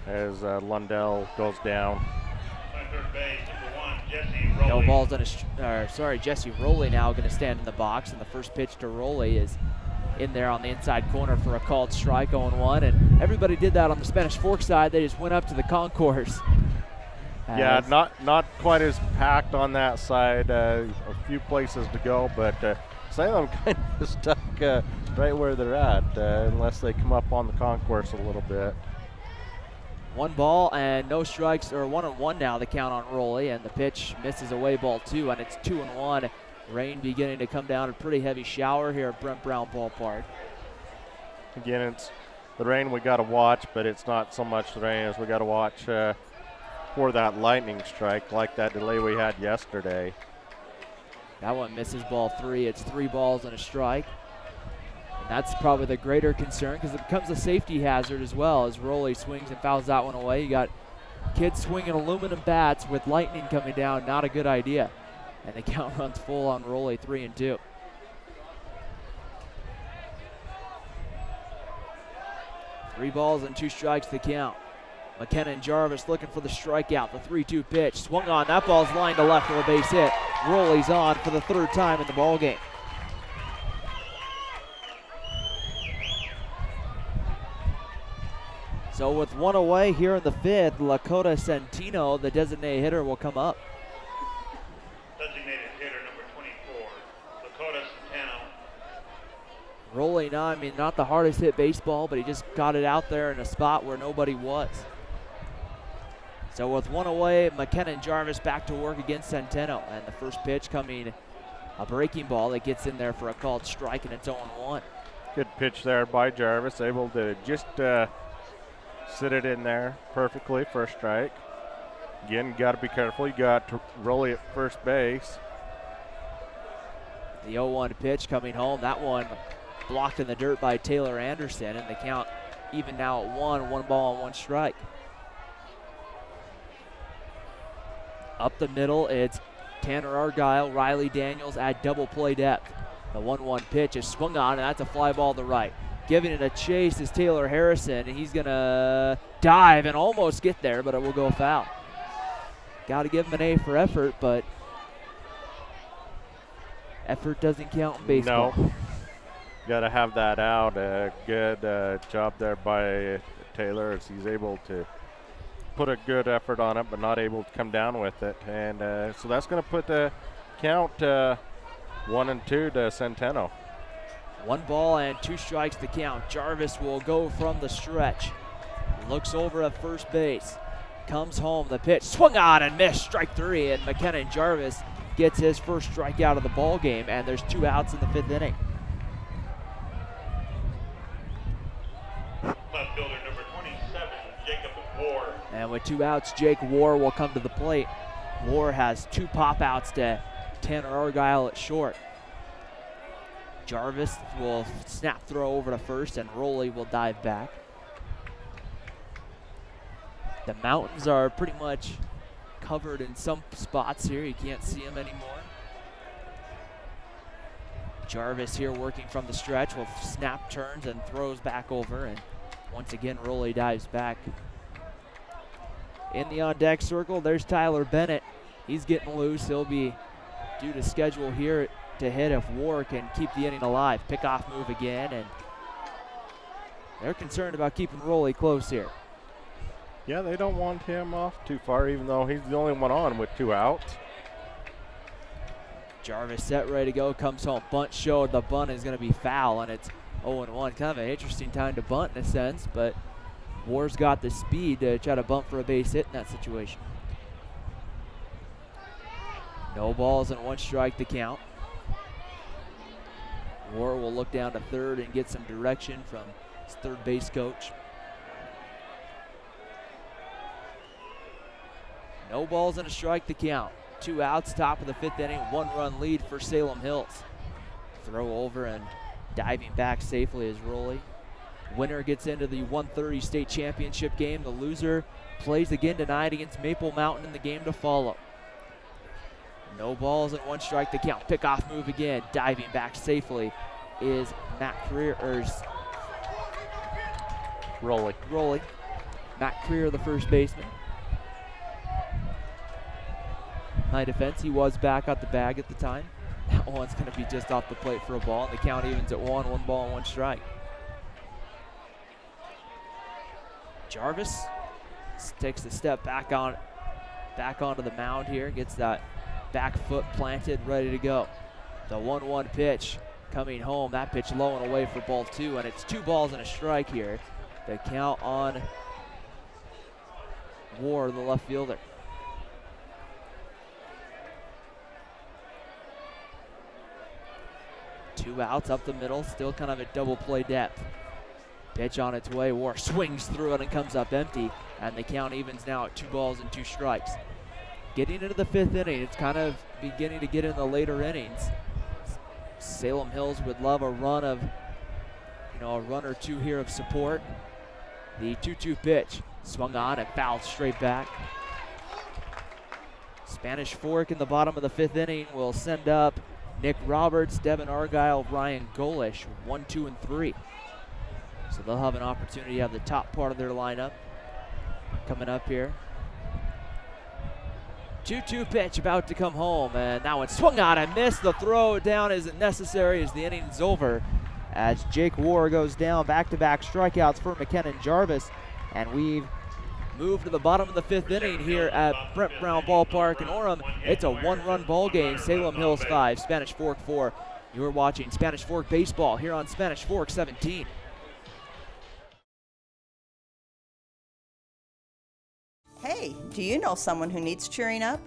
as Lundell goes down. No balls on Jesse Rowley now going to stand in the box, and the first pitch to Rowley is in there on the inside corner for a called strike, 0-1, and everybody did that on the Spanish Fork side. They just went up to the concourse. Yeah, not quite as packed on that side. A few places to go, but Salem kind of stuck right where they're at, unless they come up on the concourse a little bit. 1 ball and no strikes, or 1-1 now the count on Rowley, and the pitch misses away, ball 2, and it's 2-1. Rain beginning to come down, a pretty heavy shower here at Brent Brown Ballpark. Again, it's the rain we got to watch, but it's not so much the rain as we got to watch for that lightning strike, like that delay we had yesterday. That one misses, ball 3. It's 3 balls and a strike. That's probably the greater concern because it becomes a safety hazard as well as Rowley swings and fouls that one away. You got kids swinging aluminum bats with lightning coming down, not a good idea. And the count runs full on Rowley, 3-2. Three balls and 2 strikes to count. McKenna and Jarvis looking for the strikeout. The 3-2 pitch swung on. That ball's lined to left for a base hit. Rowley's on for the 3rd time in the ball game. So with 1 away here in the 5th, Lakota Centino, the designated hitter, will come up. Designated hitter number 24, Lakota Centino. Rowley, not the hardest hit baseball, but he just got it out there in a spot where nobody was. So with 1 away, McKenna and Jarvis back to work against Centeno. And the first pitch coming, a breaking ball that gets in there for a called strike, and it's 0-1. Good pitch there by Jarvis, able to just sit it in there perfectly for a strike. Again, got to be careful. You got Rowley at first base. The 0-1 pitch coming home. That one blocked in the dirt by Taylor Anderson, and the count even now at 1 ball and 1 strike. Up the middle, it's Tanner Argyle, Riley Daniels at double play depth. The 1-1 pitch is swung on, and that's a fly ball to right. Giving it a chase is Taylor Harrison, and he's going to dive and almost get there, but it will go foul. Got to give him an A for effort, but effort doesn't count in baseball. No. Got to have that out. Good job there by Taylor, as he's able to put a good effort on it, but not able to come down with it. And so that's going to put the count 1-2 to Centeno. 1 ball and 2 strikes to count. Jarvis will go from the stretch. Looks over at first base. Comes home, the pitch swung on and missed, strike 3, and McKenna Jarvis gets his first strikeout of the ball game, and there's 2 outs in the 5th inning. Left fielder number 27, Jacob War. And with 2 outs, Jake War will come to the plate. War has 2 pop outs to Tanner Argyle at short. Jarvis will snap throw over to first, and Rowley will dive back. The mountains are pretty much covered in some spots here. You can't see them anymore. Jarvis here working from the stretch will snap, turns, and throws back over. And once again, Rowley dives back. In the on-deck circle, there's Tyler Bennett. He's getting loose. He'll be due to schedule here to hit if War can keep the inning alive. Pickoff move again, and they're concerned about keeping Rowley close here. Yeah, they don't want him off too far, even though he's the only one on with 2 outs. Jarvis set, ready to go, comes home. Bunt showed. The bunt is going to be foul, and it's 0-1. Kind of an interesting time to bunt in a sense, but War's got the speed to try to bunt for a base hit in that situation. No balls and 1 strike to count. War will look down to third and get some direction from his third base coach. No balls and a strike to count. 2 outs, top of the 5th inning, 1-run lead for Salem Hills. Throw over and diving back safely is Rowley. Winner gets into the 1:30 state championship game. The loser plays again tonight against Maple Mountain in the game to follow. No balls and 1 strike to count. Pickoff move again. Diving back safely is Matt Rowley. Matt Creer, the first baseman. My defense, he was back at the bag at the time. That one's going to be just off the plate for a ball, and the count evens at 1 ball and 1 strike. Jarvis takes a step back onto the mound here, gets that back foot planted, ready to go. The 1-1 pitch coming home. That pitch low and away for ball 2, and it's 2 balls and a strike here. The count on War, the left fielder. Two outs up the middle, still kind of a double play depth. Pitch on its way, War swings through it and comes up empty, and the count evens now at 2 balls and 2 strikes. Getting into the 5th inning, it's kind of beginning to get in the later innings. Salem Hills would love a run of, a run or 2 here of support. The 2-2 pitch, swung on and fouled straight back. Spanish Fork in the bottom of the 5th inning will send up Nick Roberts, Devin Argyle, Ryan Golish, 1, 2, and 3. So they'll have an opportunity to have the top part of their lineup coming up here. 2-2 pitch about to come home, and that one swung on and missed. The throw down isn't necessary as the inning's over, as Jake War goes down. Back-to-back strikeouts for McKenna Jarvis, and we've moved to the bottom of the 5th inning here at Brent Brown Ballpark in Orem. It's a 1-run ball game. Salem Hills 5, Spanish Fork 4. You're watching Spanish Fork Baseball here on Spanish Fork 17. Hey, do you know someone who needs cheering up?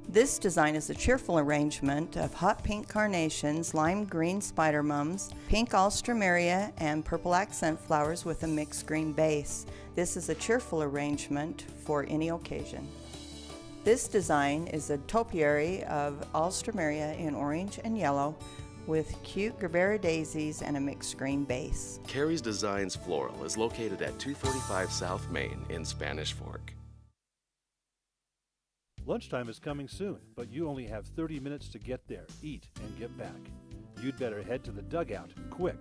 This design is a cheerful arrangement of hot pink carnations, lime green spider mums, pink alstroemeria, and purple accent flowers with a mixed green base. This is a cheerful arrangement for any occasion. This design is a topiary of alstroemeria in orange and yellow with cute Gerbera daisies and a mixed green base. Carrie's Designs Floral is located at 245 South Main in Spanish Fork. Lunchtime is coming soon, but you only have 30 minutes to get there, eat, and get back. You'd better head to the dugout, quick.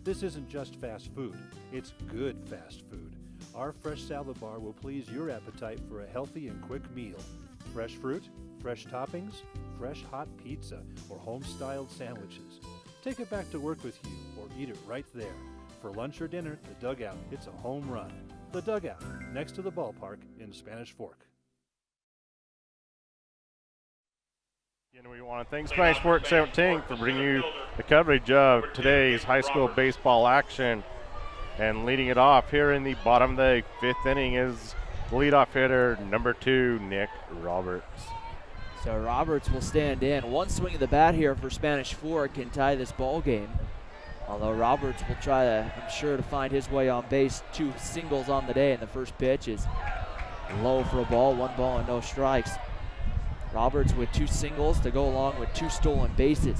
This isn't just fast food, it's good fast food. Our fresh salad bar will please your appetite for a healthy and quick meal. Fresh fruit, fresh toppings, fresh hot pizza, or home-styled sandwiches. Take it back to work with you, or eat it right there. For lunch or dinner, the dugout, it's a home run. The Dugout, next to the ballpark in Spanish Fork. And we want to thank Spanish Fork 17 for bringing you the coverage of today's high school baseball action. And leading it off here in the bottom of the 5th inning is leadoff hitter number 2, Nick Roberts. So Roberts will stand in. One swing of the bat here for Spanish Fork can tie this ball game. Although Roberts will try to, I'm sure, to find his way on base. 2 singles on the day, and the first pitch is low for a ball. 1 ball and no strikes. Roberts with 2 singles to go along with 2 stolen bases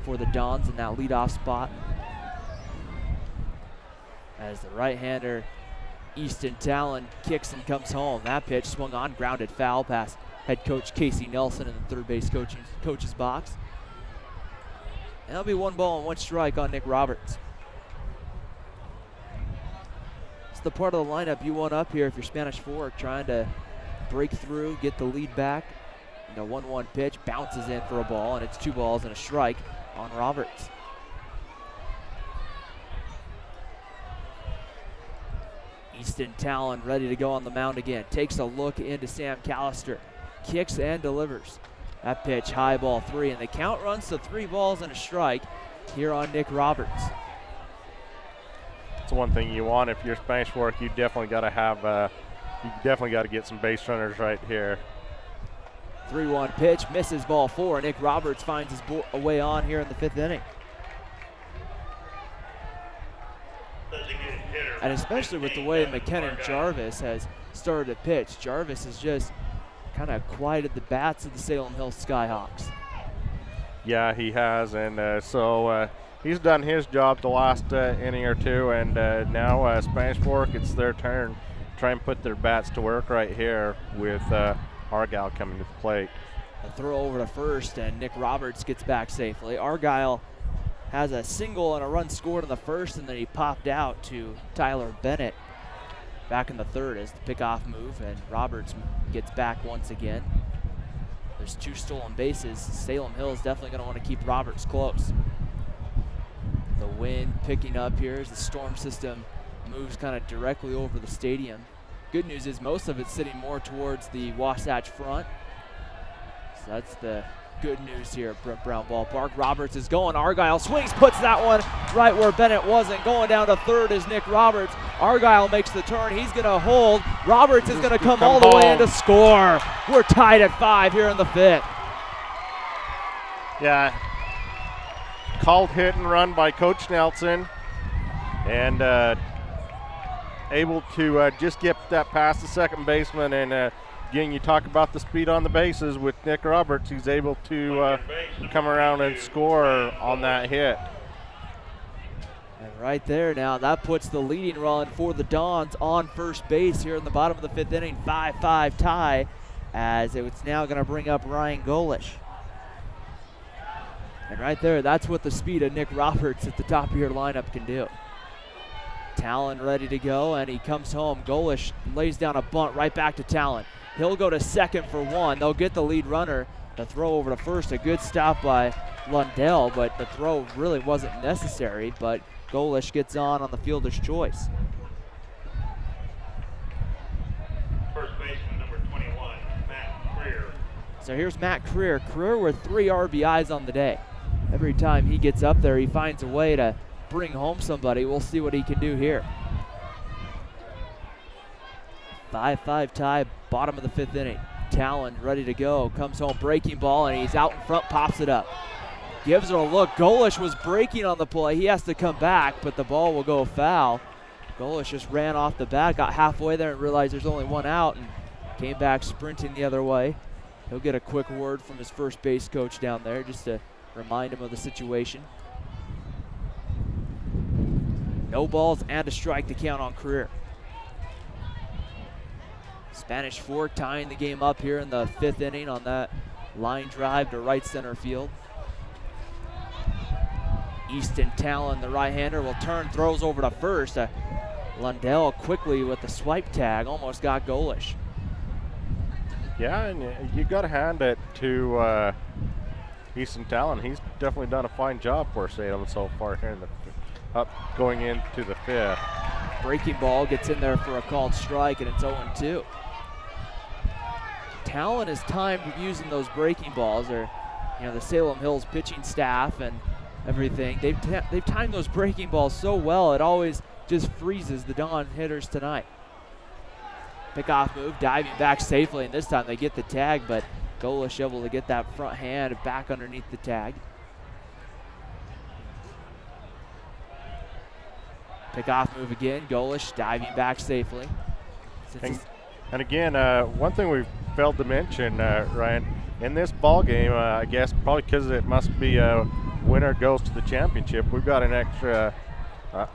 for the Dons in that leadoff spot. As the right-hander Easton Talon kicks and comes home. That pitch swung on, grounded foul past head coach Casey Nelson in the third base coach's box. And that'll be 1 ball and 1 strike on Nick Roberts. It's the part of the lineup you want up here if you're Spanish Fork, trying to break through, get the lead back. The 1-1 pitch bounces in for a ball, and it's 2 balls and a strike on Roberts. Easton Talon ready to go on the mound again. Takes a look into Sam Callister. Kicks and delivers. That pitch, high ball 3, and the count runs to 3 balls and a strike here on Nick Roberts. It's one thing you want if you're Spanish Fork. You definitely got to have, you definitely got to get some base runners right here. 3-1 pitch, misses ball 4. Nick Roberts finds his way on here in the 5th inning. And especially with the way McKenna Jarvis has started to pitch, Jarvis has just kind of quieted the bats of the Salem Hills Skyhawks. Yeah, he has, and so he's done his job the last inning or 2, and now Spanish Fork, it's their turn. Try and put their bats to work right here with Argyle coming to the plate. A throw over to first, and Nick Roberts gets back safely. Argyle has a single and a run scored in the first, and then he popped out to Tyler Bennett back in the 3rd as the pickoff move, and Roberts gets back once again. There's 2 stolen bases. Salem Hills definitely going to want to keep Roberts close. The wind picking up here as the storm system moves kind of directly over the stadium. Good news is most of it's sitting more towards the Wasatch front. So that's the good news here at Brent Brown Ballpark. Roberts is going. Argyle swings, puts that one right where Bennett wasn't. Going down to 3rd is Nick Roberts. Argyle makes the turn. He's going to hold. Roberts is going to come all the way in to score. We're tied at 5 here in the 5th. Yeah. Called hit and run by Coach Nelson. And able to just get that past the second baseman. And again, you talk about the speed on the bases with Nick Roberts. He's able to come around and score on that hit. And right there now, that puts the leading run for the Dons on first base here in the bottom of the 5th inning. 5-5 tie, as it's now going to bring up Ryan Golish. And right there, that's what the speed of Nick Roberts at the top of your lineup can do. Talon ready to go, and he comes home. Golish lays down a bunt right back to Talon. He'll go to 2nd for 1. They'll get the lead runner. The throw over to first, a good stop by Lundell, but the throw really wasn't necessary, but Golish gets on the fielder's choice. First baseman number 21, Matt Creer. So here's Matt Creer. Creer with 3 RBIs on the day. Every time he gets up there, he finds a way to bring home somebody. We'll see what he can do here. 5-5 tie, bottom of the 5th inning. Talon ready to go, comes home, breaking ball, and he's out in front, pops it up. Gives it a look. Golish was breaking on the play. He has to come back, but the ball will go foul. Golish just ran off the bat, got halfway there and realized there's only 1 out, and came back sprinting the other way. He'll get a quick word from his first base coach down there just to remind him of the situation. No balls and a strike to count on Creer. Spanish Fork tying the game up here in the 5th inning on that line drive to right center field. Easton Talon, the right-hander, will turn, throws over to first. Lundell quickly with the swipe tag, almost got Golish. Yeah, and you got to hand it to Easton Talon. He's definitely done a fine job for Salem so far here in the going into the 5th. Breaking ball gets in there for a called strike, and it's 0-2. Talon is timed using those breaking balls, or the Salem Hills pitching staff and everything. They've timed those breaking balls so well, it always just freezes the Dawn hitters tonight. Pickoff move, diving back safely, and this time they get the tag, but Golish able to get that front hand back underneath the tag. Pickoff move again, Golish diving back safely. And again, one thing we've failed to mention, Ryan, in this ball game, I guess probably because it must be a winner goes to the championship, we've got an extra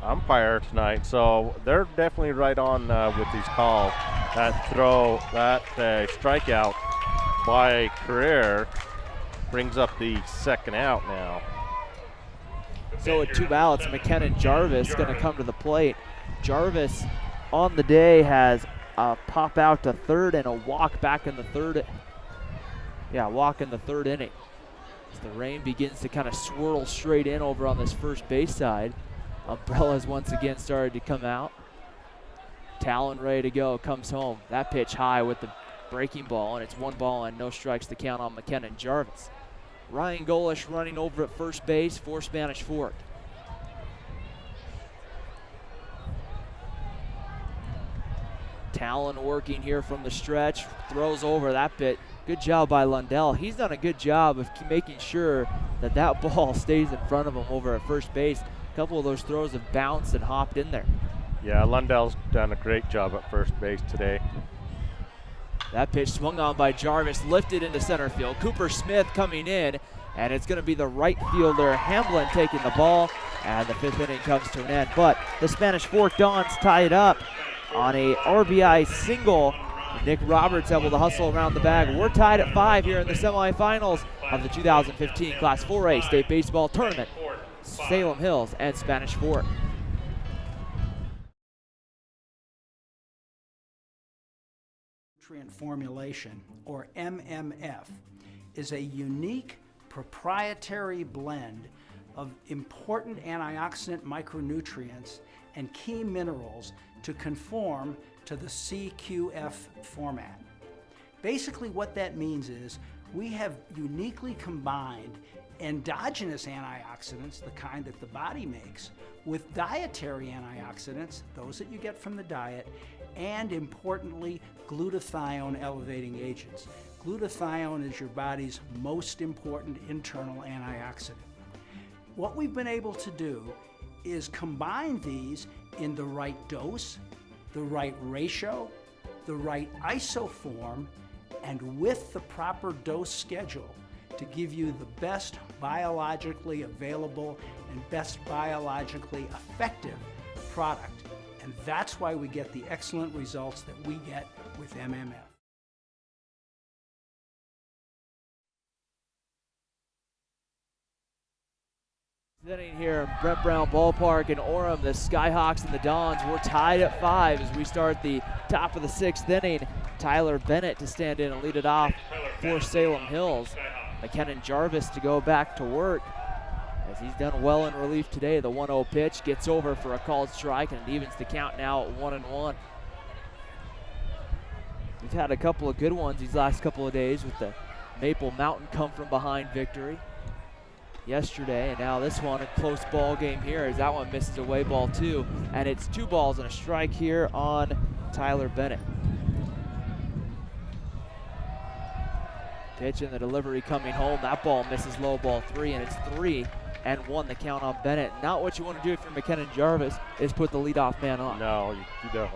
umpire tonight, so they're definitely right on with these calls. That throw, that strikeout by Carrere brings up the second out now. So with 2 ballots, McKenna Jarvis going to come to the plate. Jarvis on the day has a pop out to third and a walk back in the third. Yeah, walk in the third inning. As the rain begins to kind of swirl straight in over on this first base side. Umbrellas once again started to come out. Talon ready to go, comes home. That pitch high with the breaking ball, and it's 1 ball and no strikes to count on McKenna Jarvis. Ryan Golish running over at first base for Spanish Fork. Talon working here from the stretch, throws over that bit. Good job by Lundell. He's done a good job of making sure that that ball stays in front of him over at first base. A couple of those throws have bounced and hopped in there. Yeah, Lundell's done a great job at first base today. That pitch swung on by Jarvis, lifted into center field. Cooper Smith coming in, and it's going to be the right fielder, Hamblin, taking the ball, and the 5th inning comes to an end. But the Spanish Fork Dons tie it up on a RBI single. Nick Roberts able to hustle around the bag. We're tied at 5 here in the semifinals of the 2015 Class 4A State Baseball Tournament. Salem Hills and Spanish Fork. Nutrient formulation, or MMF, is a unique proprietary blend of important antioxidant micronutrients and key minerals to conform to the CQF format. Basically what that means is we have uniquely combined endogenous antioxidants, the kind that the body makes, with dietary antioxidants, those that you get from the diet, and importantly, glutathione elevating agents. Glutathione is your body's most important internal antioxidant. What we've been able to do is combine these in the right dose, the right ratio, the right isoform, and with the proper dose schedule to give you the best biologically available and best biologically effective product. And that's why we get the excellent results that we get with MMF. Sitting here at Brent Brown Ballpark in Orem, the Skyhawks and the Dons were tied at 5 as we start the top of the 6th inning. Tyler Bennett to stand in and lead it off for Salem Hills. McKenna Jarvis to go back to work as he's done well in relief today. The 1-0 pitch gets over for a called strike, and it evens the count now at 1-1. We've had a couple of good ones these last couple of days with the Maple Mountain come from behind victory yesterday, and now this one, a close ball game here as that one misses away, ball 2, and it's 2 balls and a strike here on Tyler Bennett. Pitch and the delivery coming home. That ball misses low, ball 3, and it's 3-1 the count on Bennett. Not what you want to do if you're McKenna Jarvis is put the leadoff man on. No, you don't.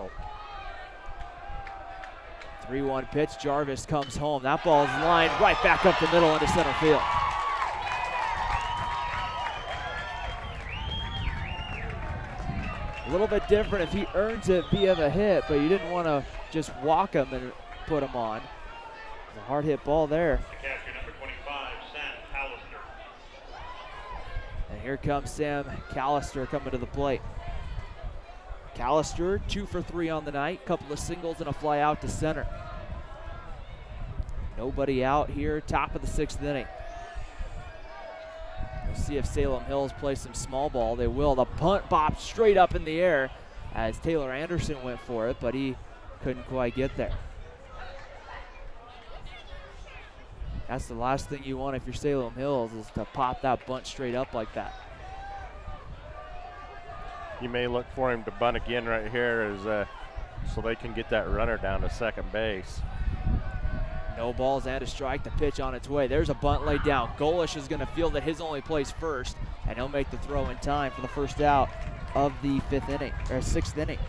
3-1 pitch. Jarvis comes home. That ball's lined right back up the middle into center field. A little bit different if he earns it via the hit, but you didn't want to just walk him and put him on. A hard hit ball there. Catcher number 25, Sam Callister. And here comes Sam Callister coming to the plate. Callister 2 for 3 on the night, couple of singles and a fly out to center. Nobody out here, top of the 6th inning. We'll see if Salem Hills play some small ball. They will. The punt bops straight up in the air. as Taylor Anderson went for it, but he couldn't quite get there. That's the last thing you want if you're Salem Hills, is to pop that bunt straight up like that. You may look for him to bunt again right here so they can get that runner down to second base. No balls and a strike. The pitch on its way. There's a bunt laid down. Golish is going to field at his only place first, and he'll make the throw in time for the first out of the sixth inning.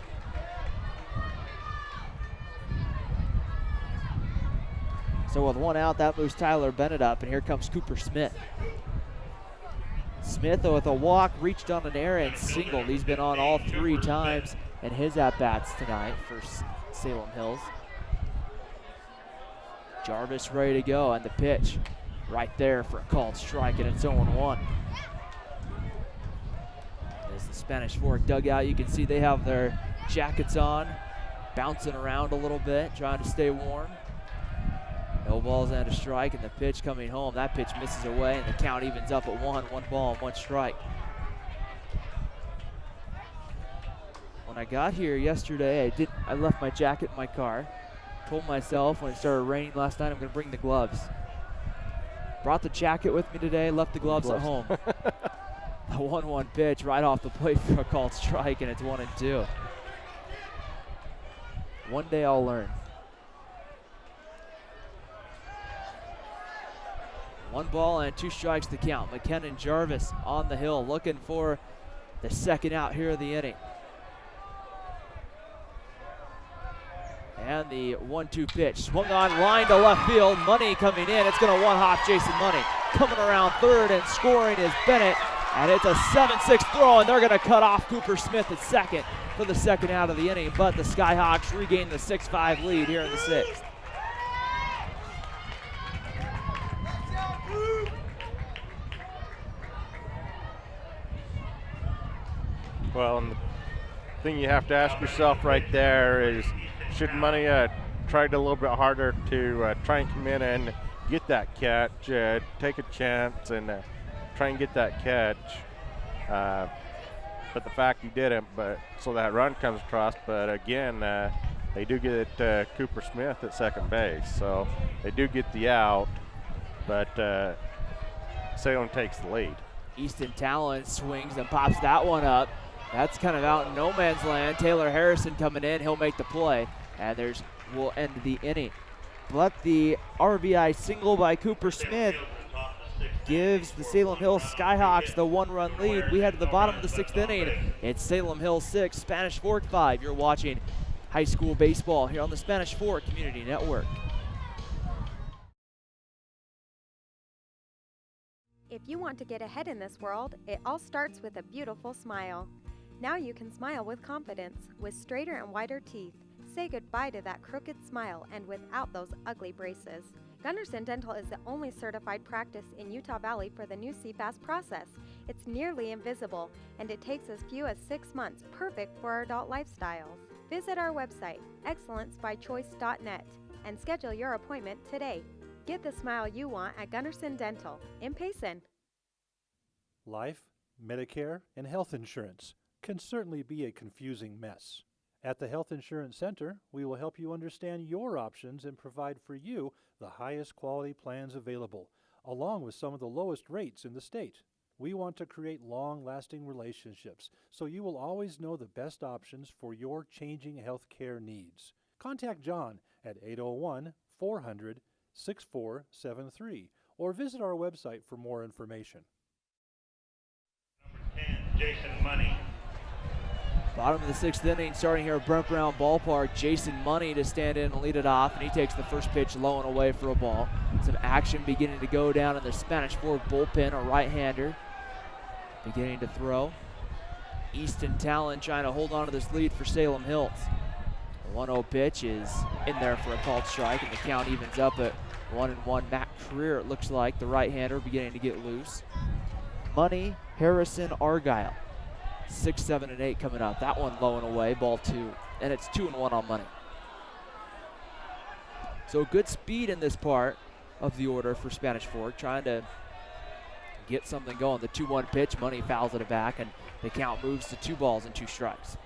So with one out, that moves Tyler Bennett up, and here comes Cooper Smith. Smith with a walk, reached on an error and singled. He's been on all 3 times in his at-bats tonight for Salem Hills. Jarvis ready to go, and the pitch right there for a called strike, and it's 0-1. As the Spanish Fork dugout, you can see they have their jackets on, bouncing around a little bit, trying to stay warm. No balls and a strike, and the pitch coming home. That pitch misses away, and the count evens up at 1 ball and 1 strike. When I got here yesterday, I left my jacket in my car. Told myself when it started raining last night, I'm going to bring the gloves. Brought the jacket with me today, left the gloves at home. The 1-1 pitch right off the plate for a called strike, and it's 1-2. One day I'll learn. 1 ball and 2 strikes to count. McKenna Jarvis on the hill looking for the second out here of the inning. And the 1-2 pitch swung on line to left field. Money coming in. It's going to one-hop Jason Money. Coming around third and scoring is Bennett. And it's a 7-6 throw, and they're going to cut off Cooper Smith at second for the second out of the inning. But the Skyhawks regain the 6-5 lead here in the 6th. Well, and the thing you have to ask yourself right there is, should Money tried a little bit harder to try and come in and get that catch, take a chance and try and get that catch. But the fact he didn't, so that run comes across. But again, they do get Cooper Smith at second base, so they do get the out. But Salem takes the lead. Easton Talon swings and pops that one up. That's kind of out in no man's land. Taylor Harrison coming in, he'll make the play, and will end the inning. But the RBI single by Cooper Smith gives the Salem Hills Skyhawks the 1-run lead. We head to the bottom of the 6th inning. It's Salem Hills 6, Spanish Fork 5. You're watching high school baseball here on the Spanish Fork Community Network. If you want to get ahead in this world, it all starts with a beautiful smile. Now you can smile with confidence, with straighter and whiter teeth. Say goodbye to that crooked smile and without those ugly braces. Gunderson Dental is the only certified practice in Utah Valley for the new CFAS process. It's nearly invisible, and it takes as few as 6 months, perfect for our adult lifestyles. Visit our website, excellencebychoice.net, and schedule your appointment today. Get the smile you want at Gunderson Dental in Payson. Life, Medicare, and health insurance can certainly be a confusing mess. At the Health Insurance Center, we will help you understand your options and provide for you the highest quality plans available, along with some of the lowest rates in the state. We want to create long-lasting relationships, so you will always know the best options for your changing health care needs. Contact John at 801-400-6473 or visit our website for more information. Number 10, Jason Money. Bottom of the 6th inning, starting here at Brent Brown Ballpark. Jason Money to stand in and lead it off, and he takes the first pitch low and away for a ball. Some action beginning to go down in the Spanish Fork bullpen. A right-hander beginning to throw. Easton Talon trying to hold on to this lead for Salem Hills. The 1-0 pitch is in there for a called strike, and the count evens up at 1-1. Matt Creer, it looks like, the right-hander beginning to get loose. Money, Harrison, Argyle. 6, 7, and 8 coming up. That one low and away, ball 2, and it's 2-1 on Money. So good speed in this part of the order for Spanish Fork, trying to get something going. The 2-1 pitch, Money fouls it back, and the count moves to 2 balls and 2 strikes.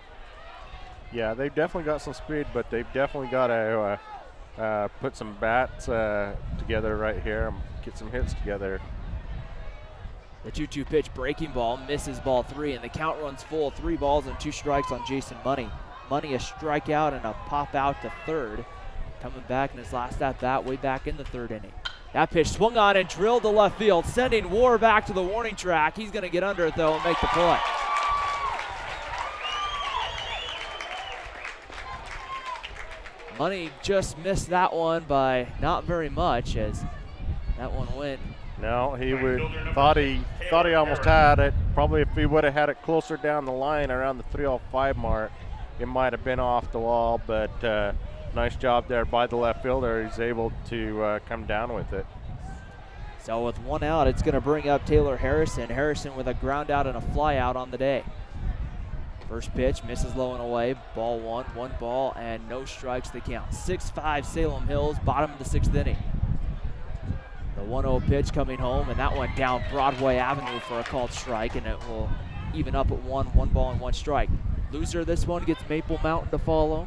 Yeah, they've definitely got some speed, but they've definitely got to put some bats together right here and get some hits together. The 2-2 pitch, breaking ball, misses ball 3, and the count runs full. 3 balls and 2 strikes on Jason Money. Money a strikeout and a pop out to third. Coming back in his last at bat, way back in the 3rd inning. That pitch swung on and drilled to left field, sending War back to the warning track. He's going to get under it though and make the play. Money just missed that one by not very much, as that one went. No, he thought he almost had it. Probably if he would have had it closer down the line around the 305 mark, it might have been off the wall, but nice job there by the left fielder. He's able to come down with it. So with 1 out, it's going to bring up Taylor Harrison. Harrison with a ground out and a fly out on the day. First pitch, misses low and away. Ball 1, 1 ball, and no strikes to count. 6-5 Salem Hills, bottom of the 6th inning. The 1-0 pitch coming home, and that went down Broadway Avenue for a called strike, and it will even up at 1 ball and 1 strike. Loser of this one gets Maple Mountain to follow.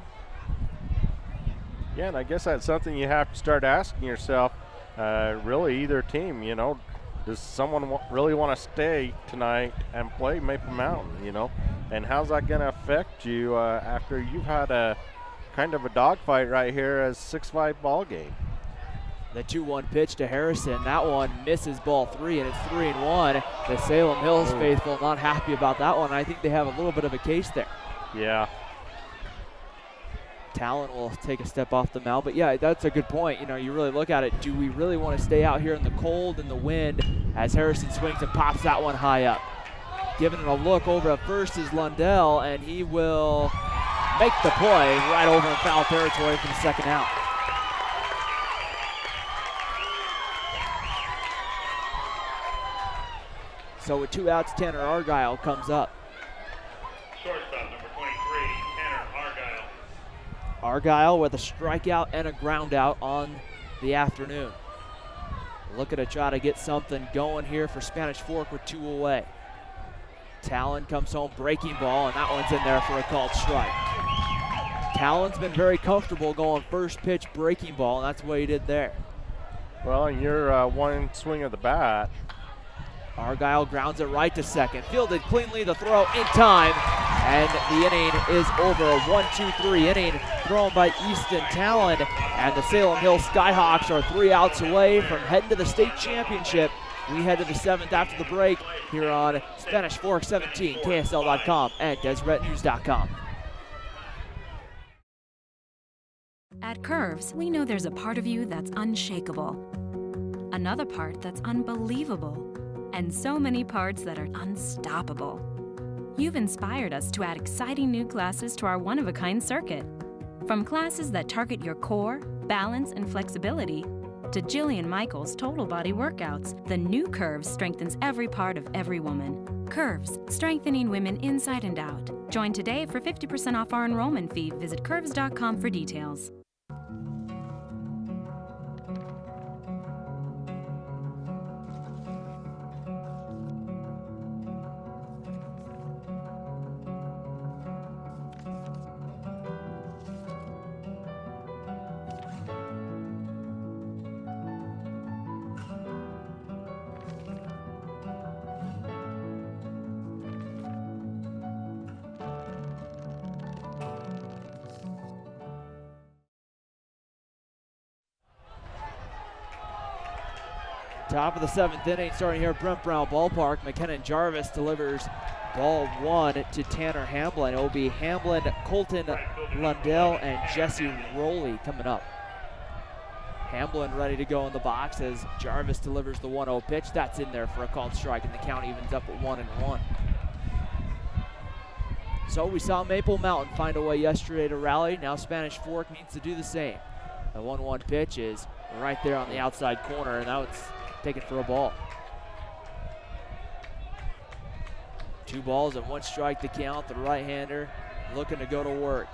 Yeah, and I guess that's something you have to start asking yourself, really either team, you know, does someone really want to stay tonight and play Maple Mountain, you know? And how's that going to affect you after you've had a kind of a dogfight right here as 6-5 ball game? The 2-1 pitch to Harrison. That one misses ball 3, and it's 3-1. The Salem Hills faithful not happy about that one. I think they have a little bit of a case there. Yeah. Talon will take a step off the mound, but yeah, that's a good point. You know, you really look at it. Do we really want to stay out here in the cold and the wind as Harrison swings and pops that one high up? Giving it a look over at first is Lundell, and he will make the play right over in foul territory for the 2nd out. So with 2 outs, Tanner Argyle comes up. Shortstop number 23, Tanner Argyle. Argyle with a strikeout and a ground out on the afternoon. Looking to try to get something going here for Spanish Fork with 2 away. Talon comes home, breaking ball, and that one's in there for a called strike. Talon's been very comfortable going first pitch breaking ball, and that's what he did there. Well, and you're 1 swing of the bat. Argyle grounds it right to second. Fielded cleanly, the throw in time, and the inning is over. A 1-2-3 inning thrown by Easton Talon, and the Salem Hills Skyhawks are 3 outs away from heading to the state championship. We head to the 7th after the break here on Spanish Fork 17, KSL.com, and DeseretNews.com. At Curves, we know there's a part of you that's unshakable, another part that's unbelievable, and so many parts that are unstoppable. You've inspired us to add exciting new classes to our one-of-a-kind circuit. From classes that target your core, balance, and flexibility, to Jillian Michaels' total body workouts, the new Curves strengthens every part of every woman. Curves, strengthening women inside and out. Join today for 50% off our enrollment fee. Visit curves.com for details. Top of the 7th inning, starting here at Brent Brown Ballpark. McKinnon Jarvis delivers ball 1 to Tanner Hamblin. It will be Hamblin, Colton Lundell, and Jesse Rowley coming up. Hamblin ready to go in the box as Jarvis delivers the 1-0 pitch. That's in there for a called strike, and the count evens up at 1-1. So we saw Maple Mountain find a way yesterday to rally. Now Spanish Fork needs to do the same. The 1-1 pitch is right there on the outside corner, and now it's taken for a ball. 2 balls and 1 strike to count. The right-hander looking to go to work.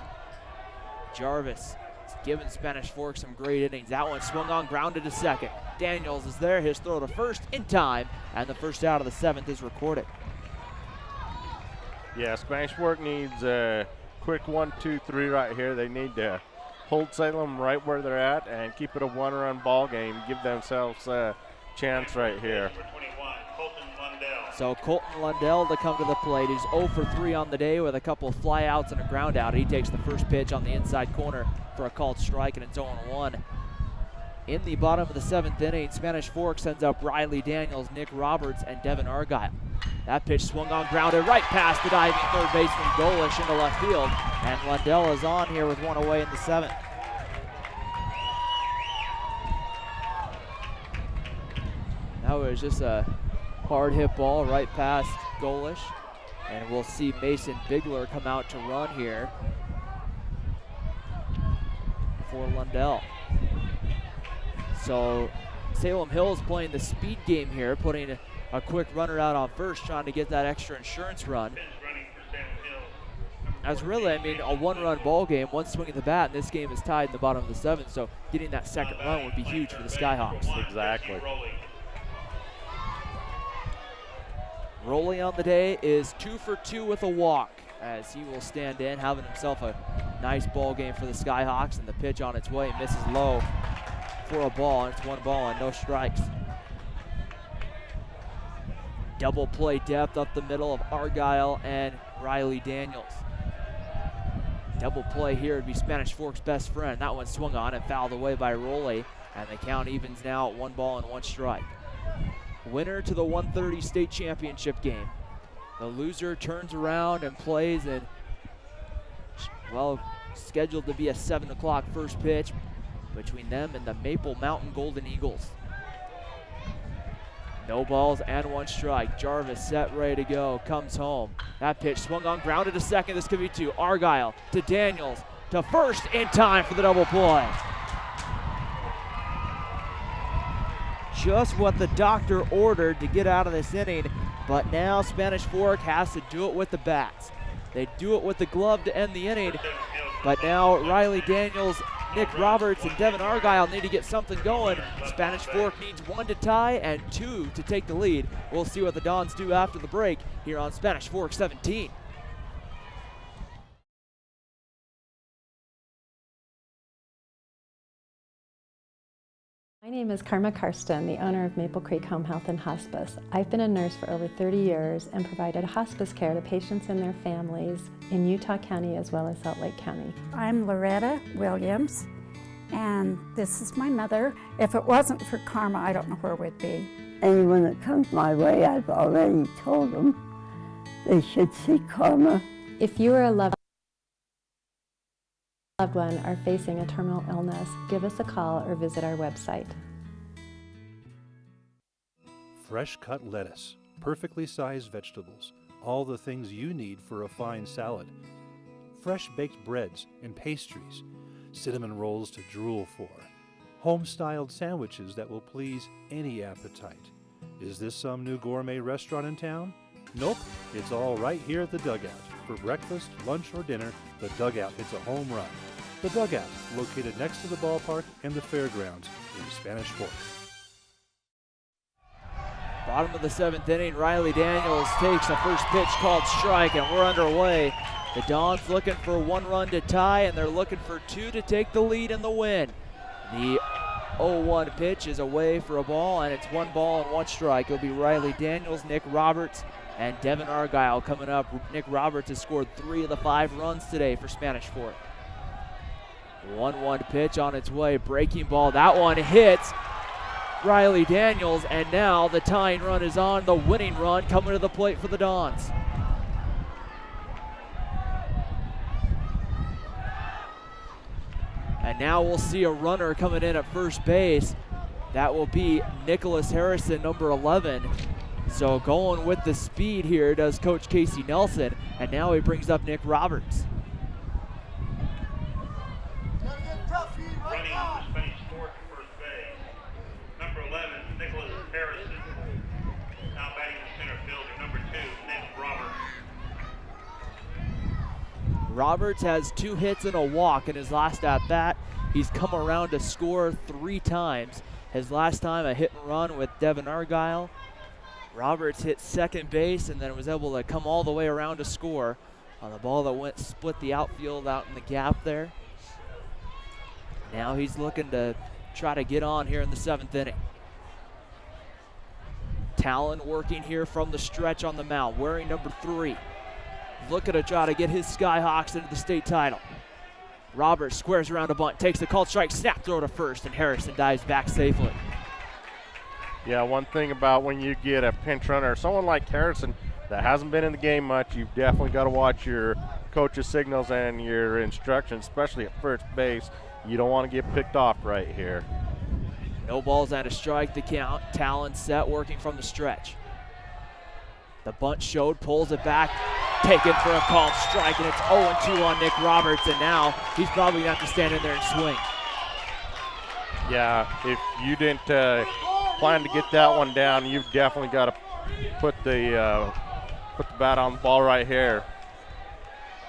Jarvis is giving Spanish Fork some great innings. That one swung on, grounded to second. Daniels is there, his throw to first in time, and the 1st out of the 7th is recorded. Yeah, Spanish Fork needs quick 1, 2, 3 right here. They need to hold Salem right where they're at and keep it a one-run ball game. Give themselves a chance right here. So Colton Lundell to come to the plate. He's 0 for 3 on the day with a couple of flyouts and a ground out. He takes the first pitch on the inside corner for a called strike, and it's 0-1. In the bottom of the 7th inning, Spanish Fork sends up Riley Daniels, Nick Roberts, and Devin Argyle. That pitch swung on, grounded right past the diving third baseman Golish into left field, and Lundell is on here with one away in the 7th. That was just a hard hit ball right past Golish, and we'll see Mason Bigler come out to run here for Lundell. So Salem Hills playing the speed game here, putting a quick runner out on first, trying to get that extra insurance run. As really, I mean, a one-run ball game, one swing at the bat, and this game is tied in the bottom of the 7th, so getting that second run would be huge for the Skyhawks. Exactly. Rowley on the day is 2 for 2 with a walk, as he will stand in, having himself a nice ball game for the Skyhawks, and the pitch on its way misses low for a ball, and it's 1 ball and no strikes. Double play depth up the middle of Argyle and Riley Daniels. Double play here would be Spanish Fork's best friend. That one swung on and fouled away by Rowley, and the count evens now at 1 ball and 1 strike. Winner to the 1:30 state championship game. The loser turns around and plays, and well, scheduled to be a 7 o'clock first pitch between them and the Maple Mountain Golden Eagles. No balls and 1 strike. Jarvis set, ready to go, comes home. That pitch swung on, grounded to second. This could be 2. Argyle to Daniels to first in time for the double play. Just what the doctor ordered to get out of this inning, but now Spanish Fork has to do it with the bats. They do it with the glove to end the inning, but now Riley Daniels, Nick Roberts, and Devin Argyle need to get something going. Spanish Fork needs 1 to tie and 2 to take the lead. We'll see what the Dons do after the break here on Spanish Fork 17. My name is Karma Karsten, the owner of Maple Creek Home Health and Hospice. I've been a nurse for over 30 years and provided hospice care to patients and their families in Utah County as well as Salt Lake County. I'm Loretta Williams, and this is my mother. If it wasn't for Karma, I don't know where we'd be. Anyone that comes my way, I've already told them they should see Karma. If you or a loved one are facing a terminal illness, give us a call or visit our website. Fresh cut lettuce, perfectly sized vegetables, all the things you need for a fine salad. Fresh baked breads and pastries, cinnamon rolls to drool for, home-styled sandwiches that will please any appetite. Is this some new gourmet restaurant in town? Nope, it's all right here at the Dugout. For breakfast, lunch, or dinner, the Dugout hits a home run. The Dugout, located next to the ballpark and the fairgrounds in Spanish Fork. Bottom of the 7th inning, Riley Daniels takes a first pitch called strike, and we're underway. The Dons looking for 1 run to tie, and they're looking for 2 to take the lead in the win. The 0-1 pitch is away for a ball, and it's 1 ball and 1 strike. It'll be Riley Daniels, Nick Roberts, and Devin Argyle coming up. Nick Roberts has scored 3 of the 5 runs today for Spanish Fork. 1-1 pitch on its way, breaking ball. That one hits Riley Daniels, and now the tying run is on, the winning run coming to the plate for the Dons. And now we'll see a runner coming in at first base. That will be Nicholas Harrison, number 11. So going with the speed here does Coach Casey Nelson, and now he brings up Nick Roberts. Running for Spanish Fork at first base, number 11, Nicholas Harrison. Now batting the center fielder, number 2, Nick Roberts. Roberts has 2 hits and a walk in his last at-bat. He's come around to score 3 times. His last time a hit and run with Devin Argyle. Roberts hit second base and then was able to come all the way around to score on the ball that split the outfield out in the gap there. Now he's looking to try to get on here in the 7th inning. Talon working here from the stretch on the mound, wearing number 3. Looking to try to get his Skyhawks into the state title. Roberts squares around a bunt, takes the called strike, snap throw to first, and Harrison dives back safely. Yeah, one thing about when you get a pinch runner, someone like Harrison that hasn't been in the game much, you've definitely got to watch your coach's signals and your instructions, especially at first base. You don't want to get picked off right here. No balls and a strike, the count. Talon set, working from the stretch. The bunt showed, pulls it back, taken for a called strike, and it's 0-2 on Nick Roberts, and now he's probably going to have to stand in there and swing. Yeah, if you didn't plan to get that one down, you've definitely got to put the bat on the ball right here.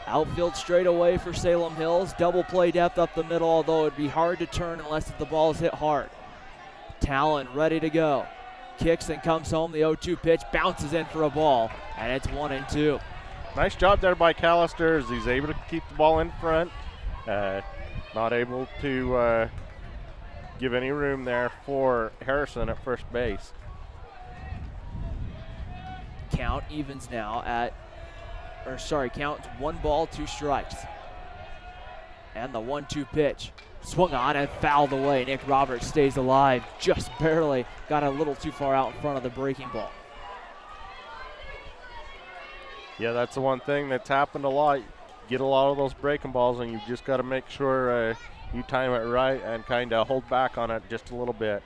Outfield straight away for Salem Hills. Double play depth up the middle, although it'd be hard to turn unless the ball is hit hard. Talon ready to go. Kicks and comes home. The 0-2 pitch bounces in for a ball, and it's 1-2. Nice job there by Callister as he's able to keep the ball in front. Not able to give any room there for Harrison at first base. Count evens now count 1 ball, 2 strikes. And the 1-2 pitch. Swung on and fouled away. Nick Roberts stays alive, just barely. Got a little too far out in front of the breaking ball. Yeah, that's the one thing that's happened a lot. You get a lot of those breaking balls, and you've just got to make sure you time it right and kind of hold back on it just a little bit.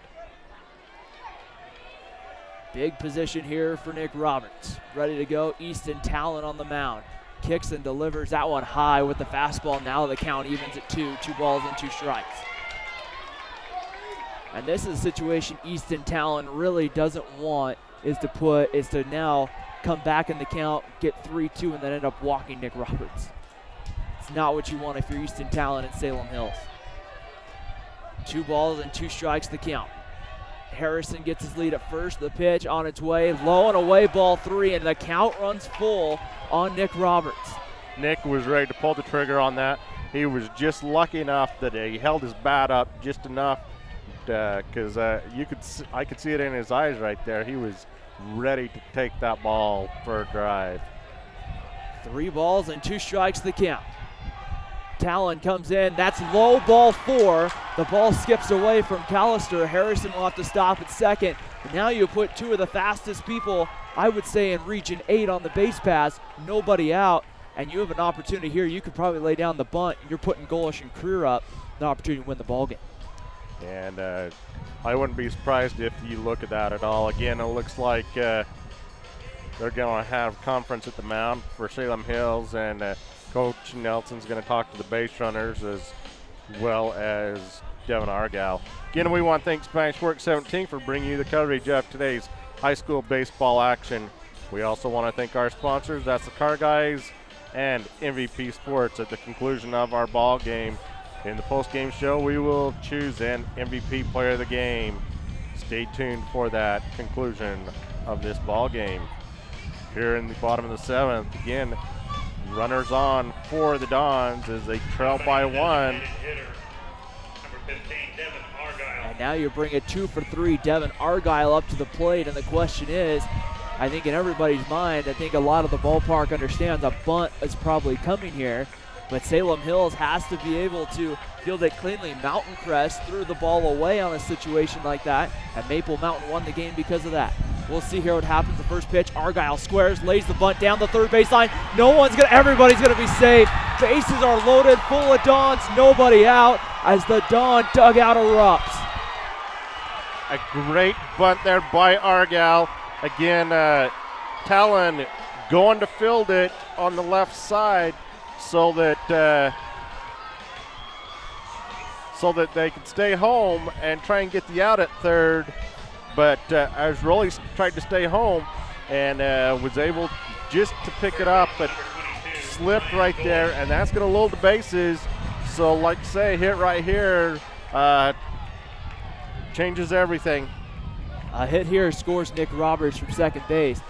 Big position here for Nick Roberts. Ready to go. Easton Talon on the mound. Kicks and delivers that one high with the fastball. Now the count evens at 2 balls and 2 strikes. And this is a situation Easton Talon really doesn't want, is to now come back in the count, get 3-2, and then end up walking Nick Roberts. It's not what you want if you're Easton Talon in Salem Hills. 2 balls and 2 strikes the count. Harrison gets his lead at first. The pitch on its way, low and away, ball 3, and the count runs full on Nick Roberts. Nick was ready to pull the trigger on that. He was just lucky enough that he held his bat up just enough because I could see it in his eyes right there. He was ready to take that ball for a drive. 3 balls and 2 strikes the count. Talon comes in. That's low, ball 4. The ball skips away from Callister. Harrison will have to stop at second. And now you put 2 of the fastest people, I would say, in Region 8 on the base pass. Nobody out. And you have an opportunity here. You could probably lay down the bunt. You're putting Golish and Creer up. An opportunity to win the ball game. And I wouldn't be surprised if you look at that at all. Again, it looks like they're going to have conference at the mound for Salem Hills, and Coach Nelson's going to talk to the base runners as well as Devin Argyle. Again, we want to thank Spanish Works 17 for bringing you the coverage of today's high school baseball action. We also want to thank our sponsors. That's the Car Guys and MVP Sports. At the conclusion of our ball game, in the post-game show, we will choose an MVP player of the game. Stay tuned for that conclusion of this ball game. Here in the bottom of the 7th, again, runners on for the Dons as they trail by 1. And now you bring a 2 for 3 Devin Argyle up to the plate, and the question is, I think in everybody's mind, I think a lot of the ballpark understands a bunt is probably coming here, but Salem Hills has to be able to field it cleanly. Mountain Crest threw the ball away on a situation like that, and Maple Mountain won the game because of that. We'll see here what happens. The first pitch, Argyle squares, lays the bunt down the third baseline. Everybody's gonna be safe. Bases are loaded, full of Dons, nobody out as the Don dugout erupts. A great bunt there by Argyle. Again, Talon going to field it on the left side so that they could stay home and try and get the out at third. But Rolly tried to stay home and was able just to pick it up, but slipped right there, and that's going to load the bases. So, like I say, hit right here changes everything. A hit here scores Nick Roberts from second base.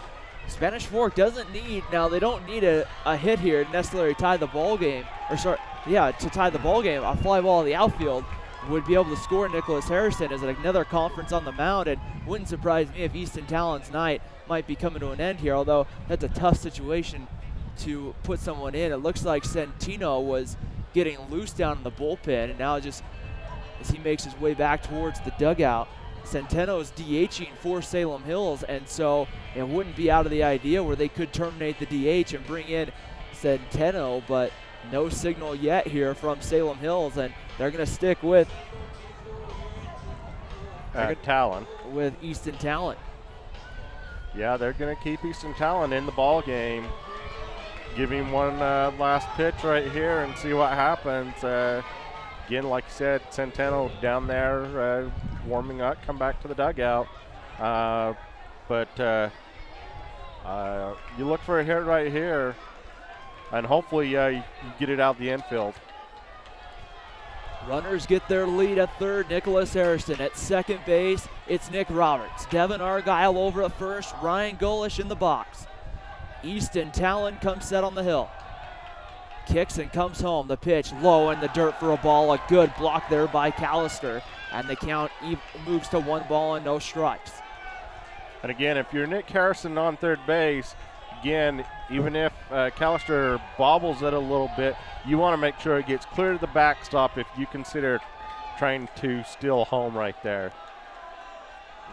Spanish Fork doesn't need, now they don't need a hit here to necessarily tie the ball game, to tie the ball game. A fly ball in the outfield would be able to score Nicholas Harrison as another conference on the mound, and wouldn't surprise me if Easton Talon's night might be coming to an end here, although that's a tough situation to put someone in. It looks like Centino was getting loose down in the bullpen, and now just as he makes his way back towards the dugout, Centeno's DHing for Salem Hills, and so it wouldn't be out of the idea where they could terminate the DH and bring in Centeno, but no signal yet here from Salem Hills, and they're going to stick with Talon. With Easton Talon. Yeah, they're going to keep Easton Talon in the ball game. Give him one last pitch right here and see what happens. Again, like you said, Centeno down there warming up, come back to the dugout. But you look for a hit right here, and hopefully you get it out the infield. Runners get their lead at third. Nicholas Harrison at second base. It's Nick Roberts. Devin Argyle over at first. Ryan Golish in the box. Easton Talon comes set on the hill. Kicks and comes home. The pitch low in the dirt for a ball. A good block there by Callister. And the count moves to 1 ball and no strikes. And again, if you're Nick Harrison on third base, again, even if Callister bobbles it a little bit, you want to make sure it gets clear to the backstop if you consider trying to steal home right there.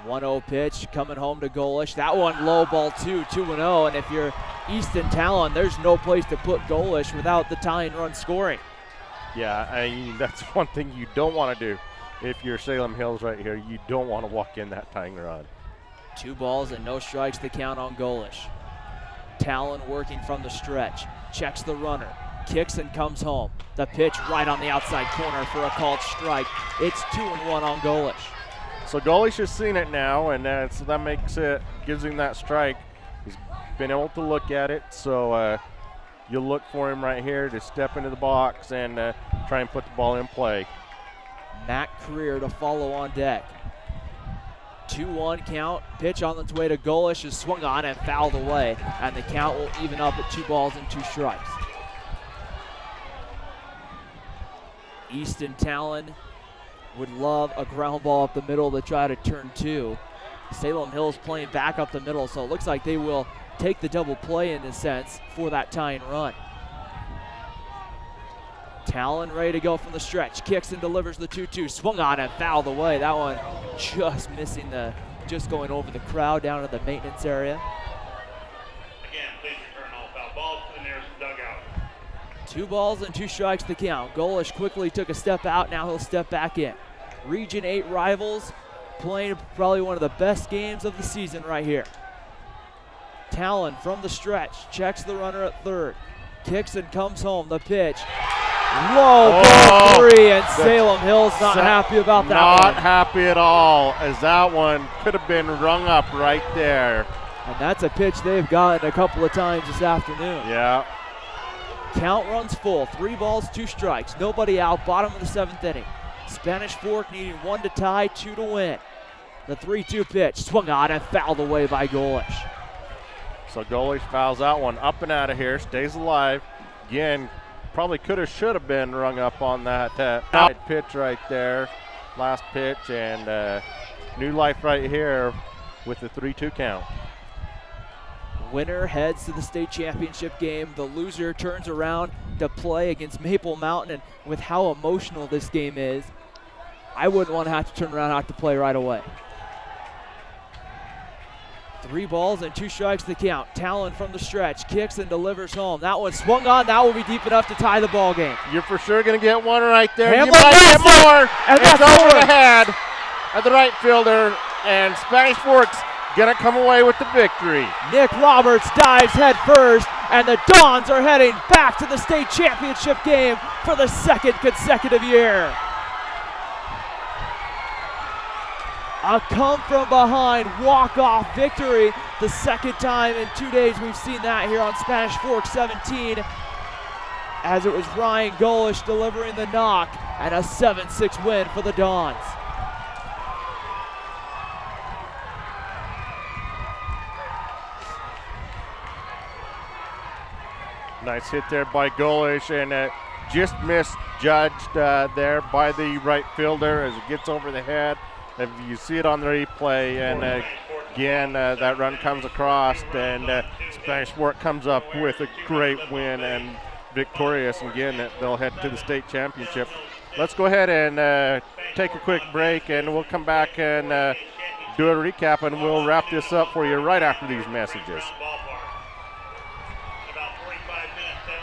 1-0 pitch coming home to Golish. That one low, ball 2-0. And if you're Easton Talon, there's no place to put Golish without the tying run scoring. Yeah, I mean, that's one thing you don't want to do. If you're Salem Hills right here, you don't want to walk in that tying run. 2 balls and no strikes to count on Golish. Talon working from the stretch. Checks the runner. Kicks and comes home. The pitch right on the outside corner for a called strike. It's 2-1 on Golish. So Golish has seen it now, and so that makes it, gives him that strike. He's been able to look at it, so you'll look for him right here to step into the box and try and put the ball in play. Matt Creer to follow on deck. 2-1 count. Pitch on its way to Golish is swung on and fouled away, and the count will even up at 2 balls and 2 strikes. Easton Talon would love a ground ball up the middle to try to turn 2. Salem Hills playing back up the middle, so it looks like they will take the double play in a sense for that tying run. Talon ready to go from the stretch. Kicks and delivers the 2-2. Swung on and fouled away. That one just missing just going over the crowd down in the maintenance area. Again, please return all foul balls to the nearest dugout. 2 balls and 2 strikes to count. Golish quickly took a step out. Now he'll step back in. Region 8 rivals playing probably one of the best games of the season right here. Talon from the stretch. Checks the runner at third. Kicks and comes home. The pitch. Low, ball 3, and Salem Hills not happy about that one. Not happy at all, as that one could have been rung up right there. And that's a pitch they've gotten a couple of times this afternoon. Yeah. Count runs full. 3 balls, 2 strikes. Nobody out. Bottom of the 7th inning. Spanish Fork needing 1 to tie, 2 to win. The 3-2 pitch swung on and fouled away by Golish. So Golish fouls that one up and out of here, stays alive. Again, probably could have, should have been rung up on that pitch right there. Last pitch, and new life right here with the 3-2 count. Winner heads to the state championship game. The loser turns around to play against Maple Mountain, and with how emotional this game is, I wouldn't want to have to turn around and have to play right away. 3 balls and 2 strikes to count. Talon from the stretch, kicks and delivers home. That one swung on. That will be deep enough to tie the ball game. You're for sure going to get one right there. Hamlin you might get more. And it's that's over over. the head of the right fielder, and Spanish Fork's going to come away with the victory. Nick Roberts dives head first, and the Dons are heading back to the state championship game for the 2nd consecutive year. A come-from-behind walk-off victory. The 2nd time in 2 days we've seen that here on Spanish Fork 17, as it was Ryan Golish delivering the knock, and a 7-6 win for the Dons. Nice hit there by Golish, and just misjudged there by the right fielder as it gets over the head. If you see it on the replay, and again, that run comes across, and Spanish Fort comes up with a great win and victorious. Again, they'll head to the state championship. Let's go ahead and take a quick break, and we'll come back and do a recap, and we'll wrap this up for you right after these messages. About 45 minutes, 7